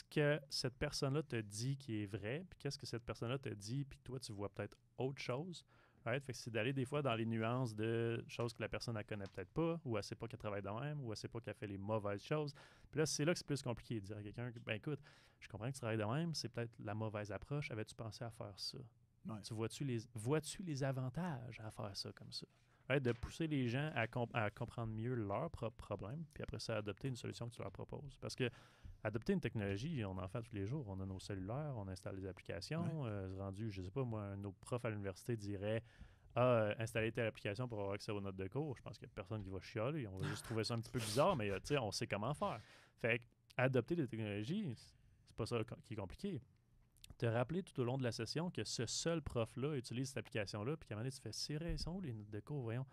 que cette personne-là te dit qui est vrai, puis qu'est-ce que cette personne-là te dit, puis toi, tu vois peut-être autre chose. Right? Fait que c'est d'aller des fois dans les nuances de choses que la personne ne connaît peut-être pas, ou elle ne sait pas qu'elle travaille de même, ou elle ne sait pas qu'elle fait les mauvaises choses. Puis là, c'est là que c'est plus compliqué de dire à quelqu'un, ben écoute, je comprends que tu travailles de même, c'est peut-être la mauvaise approche, avais-tu pensé à faire ça? Ouais. Vois-tu les avantages à faire ça comme ça? Right? De pousser les gens à comprendre mieux leurs propres problèmes, puis après ça, adopter une solution que tu leur proposes. Parce que adopter une technologie, on en fait tous les jours. On a nos cellulaires, on installe des applications. Rendu, je sais pas, moi, nos profs à l'université diraient installer telle application pour avoir accès aux notes de cours. Je pense qu'il n'y a personne qui va chialer. On va juste trouver ça un petit peu bizarre, mais on sait comment faire. Fait que adopter des technologies, c'est pas ça qui est compliqué. Te rappeler tout au long de la session que ce seul prof-là utilise cette application-là, puis qu'à un moment donné, tu fais c'est vrai, ils sont où les notes de cours, voyons.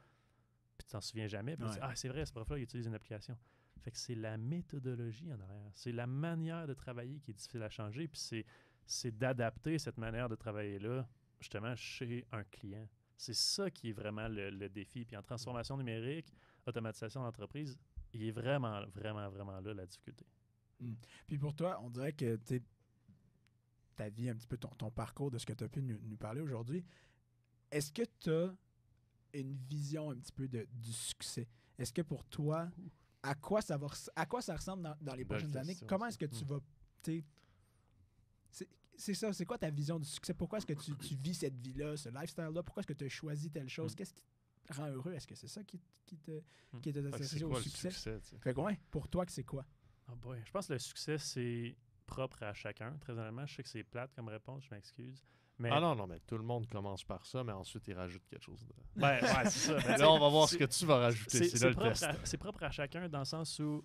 Puis tu t'en souviens jamais. Puis tu dis, c'est vrai, ce prof-là, il utilise une application. Fait que c'est la méthodologie en arrière. C'est la manière de travailler qui est difficile à changer. Puis c'est d'adapter cette manière de travailler-là, justement, chez un client. C'est ça qui est vraiment le défi. Puis en transformation numérique, automatisation d'entreprise, il est vraiment, vraiment, vraiment là la difficulté. Puis pour toi, on dirait que ta vie, un petit peu ton parcours de ce que tu as pu nous parler aujourd'hui, est-ce que tu as une vision un petit peu du succès? Est-ce que pour toi, à quoi ça ressemble dans les prochaines années? Comment est-ce que tu vas... C'est ça, c'est quoi ta vision du succès? Pourquoi est-ce que tu vis cette vie-là, ce lifestyle-là? Pourquoi est-ce que tu as choisi telle chose? Qu'est-ce qui te rend heureux? Est-ce que c'est ça qui est associé au succès? Fait que ouais, pour toi, c'est quoi? Oh boy. Je pense que le succès, c'est propre à chacun. Très honnêtement, je sais que c'est plate comme réponse, je m'excuse. Mais... Ah non, mais tout le monde commence par ça, mais ensuite il rajoute quelque chose. Ben, ouais, c'est ça. Ben, là, on va voir ce que tu vas rajouter. C'est là le test. C'est propre à chacun dans le sens où,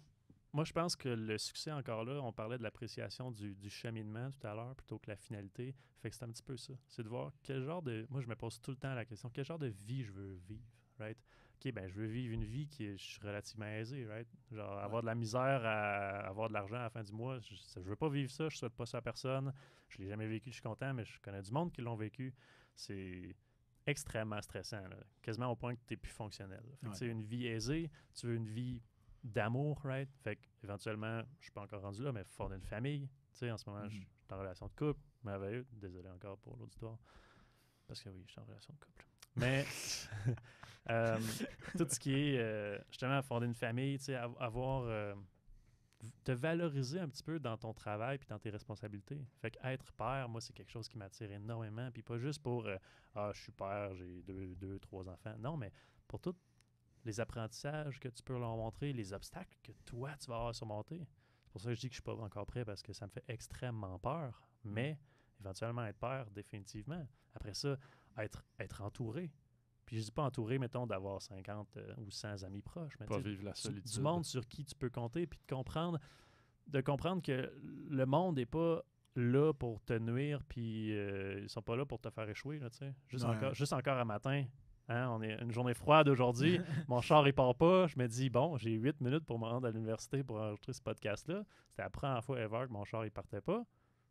moi, je pense que le succès, encore là, on parlait de l'appréciation du cheminement tout à l'heure plutôt que la finalité. Fait que c'est un petit peu ça. C'est de voir quel genre de... Moi, je me pose tout le temps la question, quel genre de vie je veux vivre, right? OK, ben je veux vivre une vie qui est relativement aisée, right? Genre, avoir de la misère à avoir de l'argent à la fin du mois, je veux pas vivre ça, je souhaite pas ça à personne. Je l'ai jamais vécu, je suis content, mais je connais du monde qui l'ont vécu. C'est extrêmement stressant, là. Quasiment au point que tu n'es plus fonctionnel. Fait que, une vie aisée, tu veux une vie d'amour, right? Fait qu'éventuellement, je suis pas encore rendu là, mais fonder une famille. Tu sais, en ce moment, je suis en relation de couple, merveilleux. Désolé encore pour l'auditoire. Parce que oui, je suis en relation de couple. Mais tout ce qui est justement fonder une famille, tu sais, avoir te valoriser un petit peu dans ton travail puis dans tes responsabilités. Fait qu'être père, moi, c'est quelque chose qui m'attire énormément. Puis pas juste pour je suis père, j'ai 3 enfants. Non, mais pour tous les apprentissages que tu peux leur montrer, les obstacles que toi, tu vas avoir surmonter. C'est pour ça que je dis que je suis pas encore prêt parce que ça me fait extrêmement peur. Mais éventuellement être père, définitivement. Après ça, être entouré. Puis je dis pas entouré, mettons, d'avoir 50 ou 100 amis proches. Mais pas vivre la solitude. Du monde sur qui tu peux compter, puis de comprendre que le monde n'est pas là pour te nuire, puis ils sont pas là pour te faire échouer, là, tu sais. Juste encore un matin, hein, on est une journée froide aujourd'hui, mon char il part pas, je me dis, bon, j'ai 8 minutes pour me rendre à l'université pour enregistrer ce podcast-là. C'était la première fois ever que mon char il partait pas.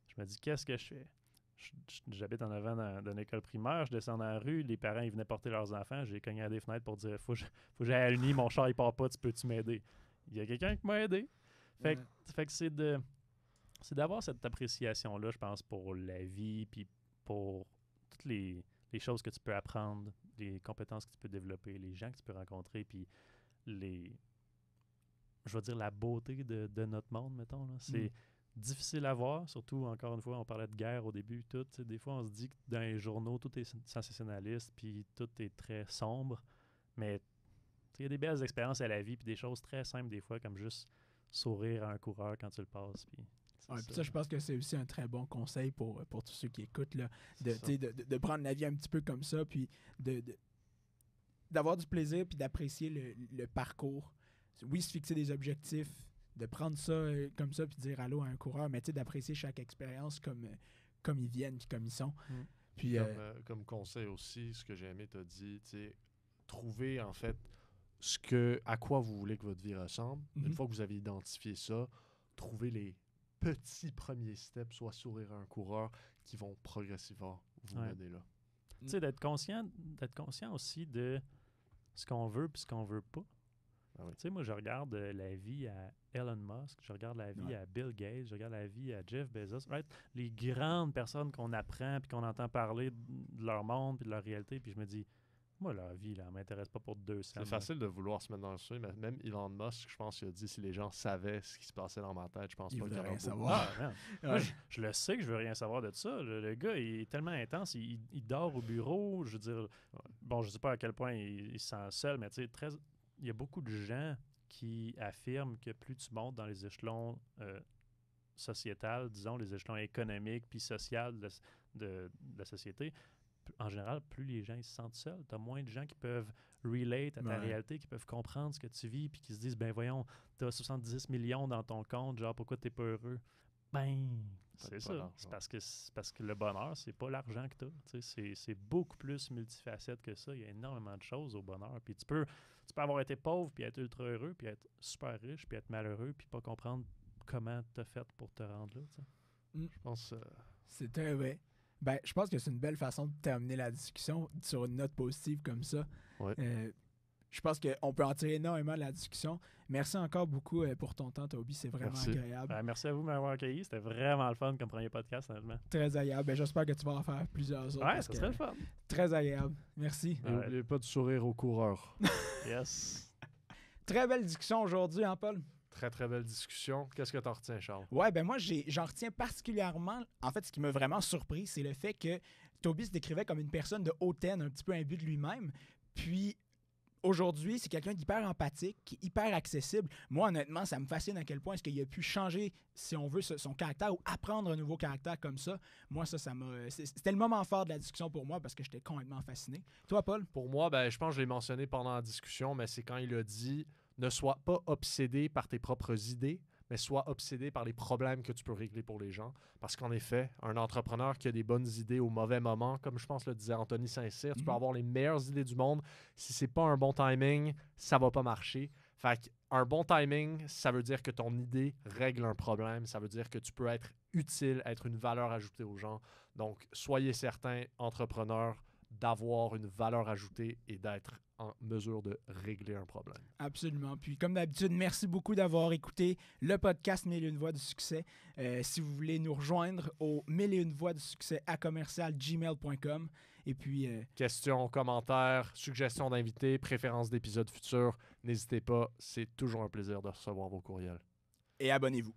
Je me dis, qu'est-ce que je fais? J'habite en avant d'une école primaire, je descends dans la rue, les parents ils venaient porter leurs enfants, j'ai cogné à des fenêtres pour dire faut que j'aille à l'uni, mon char il part pas, tu peux-tu m'aider? Il y a quelqu'un qui m'a aidé. Fait que c'est d'avoir cette appréciation-là, je pense, pour la vie, puis pour toutes les choses que tu peux apprendre, les compétences que tu peux développer, les gens que tu peux rencontrer, puis je vais dire la beauté de notre monde, mettons. Là. C'est difficile à voir, surtout, encore une fois, on parlait de guerre au début, tout. Des fois, on se dit que dans les journaux, tout est sensationnaliste, puis tout est très sombre, mais il y a des belles expériences à la vie, puis des choses très simples des fois, comme juste sourire à un coureur quand tu le passes. Puis ça, je pense que c'est aussi un très bon conseil pour tous ceux qui écoutent, là, de prendre la vie un petit peu comme ça, puis d'avoir du plaisir, puis d'apprécier le parcours. Oui, se fixer des objectifs, de prendre ça comme ça, puis dire allô à un coureur, mais d'apprécier chaque expérience comme ils viennent, puis comme ils sont. Puis, comme conseil aussi, ce que j'ai aimé t'as dit, trouver en fait à quoi vous voulez que votre vie ressemble. Une fois que vous avez identifié ça, trouvez les petits premiers steps, soit sourire à un coureur, qui vont progressivement vous mener là. Tu sais, d'être conscient aussi de ce qu'on veut puis ce qu'on veut pas. Ah oui. Tu sais, moi, je regarde la vie à Elon Musk, je regarde la vie à Bill Gates, je regarde la vie à Jeff Bezos, right? Les grandes personnes qu'on apprend puis qu'on entend parler de leur monde puis de leur réalité, puis je me dis, moi, leur vie, là, elle m'intéresse pas pour 2 cents. C'est facile de vouloir se mettre dans le sujet, mais même Elon Musk, je pense qu'il a dit si les gens savaient ce qui se passait dans ma tête, je pense pas qu'il y aurait rien savoir. Moi, je le sais que je veux rien savoir de ça. Le gars, il est tellement intense, il dort au bureau, je veux dire, bon, je sais pas à quel point il se sent seul, mais tu sais, il y a beaucoup de gens qui affirment que plus tu montes dans les échelons sociétals, disons, les échelons économiques puis sociaux de la société, en général, plus les gens ils se sentent seuls. Tu as moins de gens qui peuvent relate à ta réalité, qui peuvent comprendre ce que tu vis, puis qui se disent, ben voyons, tu as 70 millions dans ton compte, genre pourquoi tu n'es pas heureux? Ben, c'est ça. C'est parce que le bonheur, c'est pas l'argent que tu as. C'est beaucoup plus multifacette que ça. Il y a énormément de choses au bonheur. Puis tu peux avoir été pauvre, puis être ultra heureux, puis être super riche, puis être malheureux, puis pas comprendre comment tu as fait pour te rendre là. Je pense c'est très vrai. Ben, je pense que c'est une belle façon de terminer la discussion sur une note positive comme ça. Ouais. Je pense qu'on peut en tirer énormément de la discussion. Merci encore beaucoup pour ton temps, Toby. C'est vraiment agréable. Merci à vous de m'avoir accueilli. C'était vraiment le fun comme premier podcast, honnêtement. Très agréable. Ben, j'espère que tu vas en faire plusieurs autres. Ouais, ça serait le fun. Très agréable. Merci. N'oubliez pas de sourire aux coureurs. Yes. Très belle discussion aujourd'hui, hein, Paul? Très, très belle discussion. Qu'est-ce que tu en retiens, Charles? Ouais, ben moi, j'en retiens particulièrement... En fait, ce qui m'a vraiment surpris, c'est le fait que Toby se décrivait comme une personne de hautaine, un petit peu imbu de lui-même. Puis, aujourd'hui, c'est quelqu'un d'hyper empathique, qui est hyper accessible. Moi, honnêtement, ça me fascine à quel point est-ce qu'il a pu changer, si on veut, son caractère ou apprendre un nouveau caractère comme ça. Moi, ça m'a... C'était le moment fort de la discussion pour moi parce que j'étais complètement fasciné. Toi, Paul? Pour moi, ben, je pense que je l'ai mentionné pendant la discussion, mais c'est quand il a dit... Ne sois pas obsédé par tes propres idées, mais sois obsédé par les problèmes que tu peux régler pour les gens. Parce qu'en effet, un entrepreneur qui a des bonnes idées au mauvais moment, comme je pense le disait Anthony Saint-Cyr, tu peux avoir les meilleures idées du monde. Si c'est pas un bon timing, ça va pas marcher. Fait qu'un bon timing, ça veut dire que ton idée règle un problème. Ça veut dire que tu peux être utile, être une valeur ajoutée aux gens. Donc, soyez certains, entrepreneurs, d'avoir une valeur ajoutée et d'être en mesure de régler un problème. Absolument. Puis comme d'habitude, merci beaucoup d'avoir écouté le podcast 1001 voix du succès. Si vous voulez nous rejoindre au 1001 voix du succès à @gmail.com. Et puis... Questions, commentaires, suggestions d'invités, préférences d'épisodes futurs, n'hésitez pas. C'est toujours un plaisir de recevoir vos courriels. Et abonnez-vous.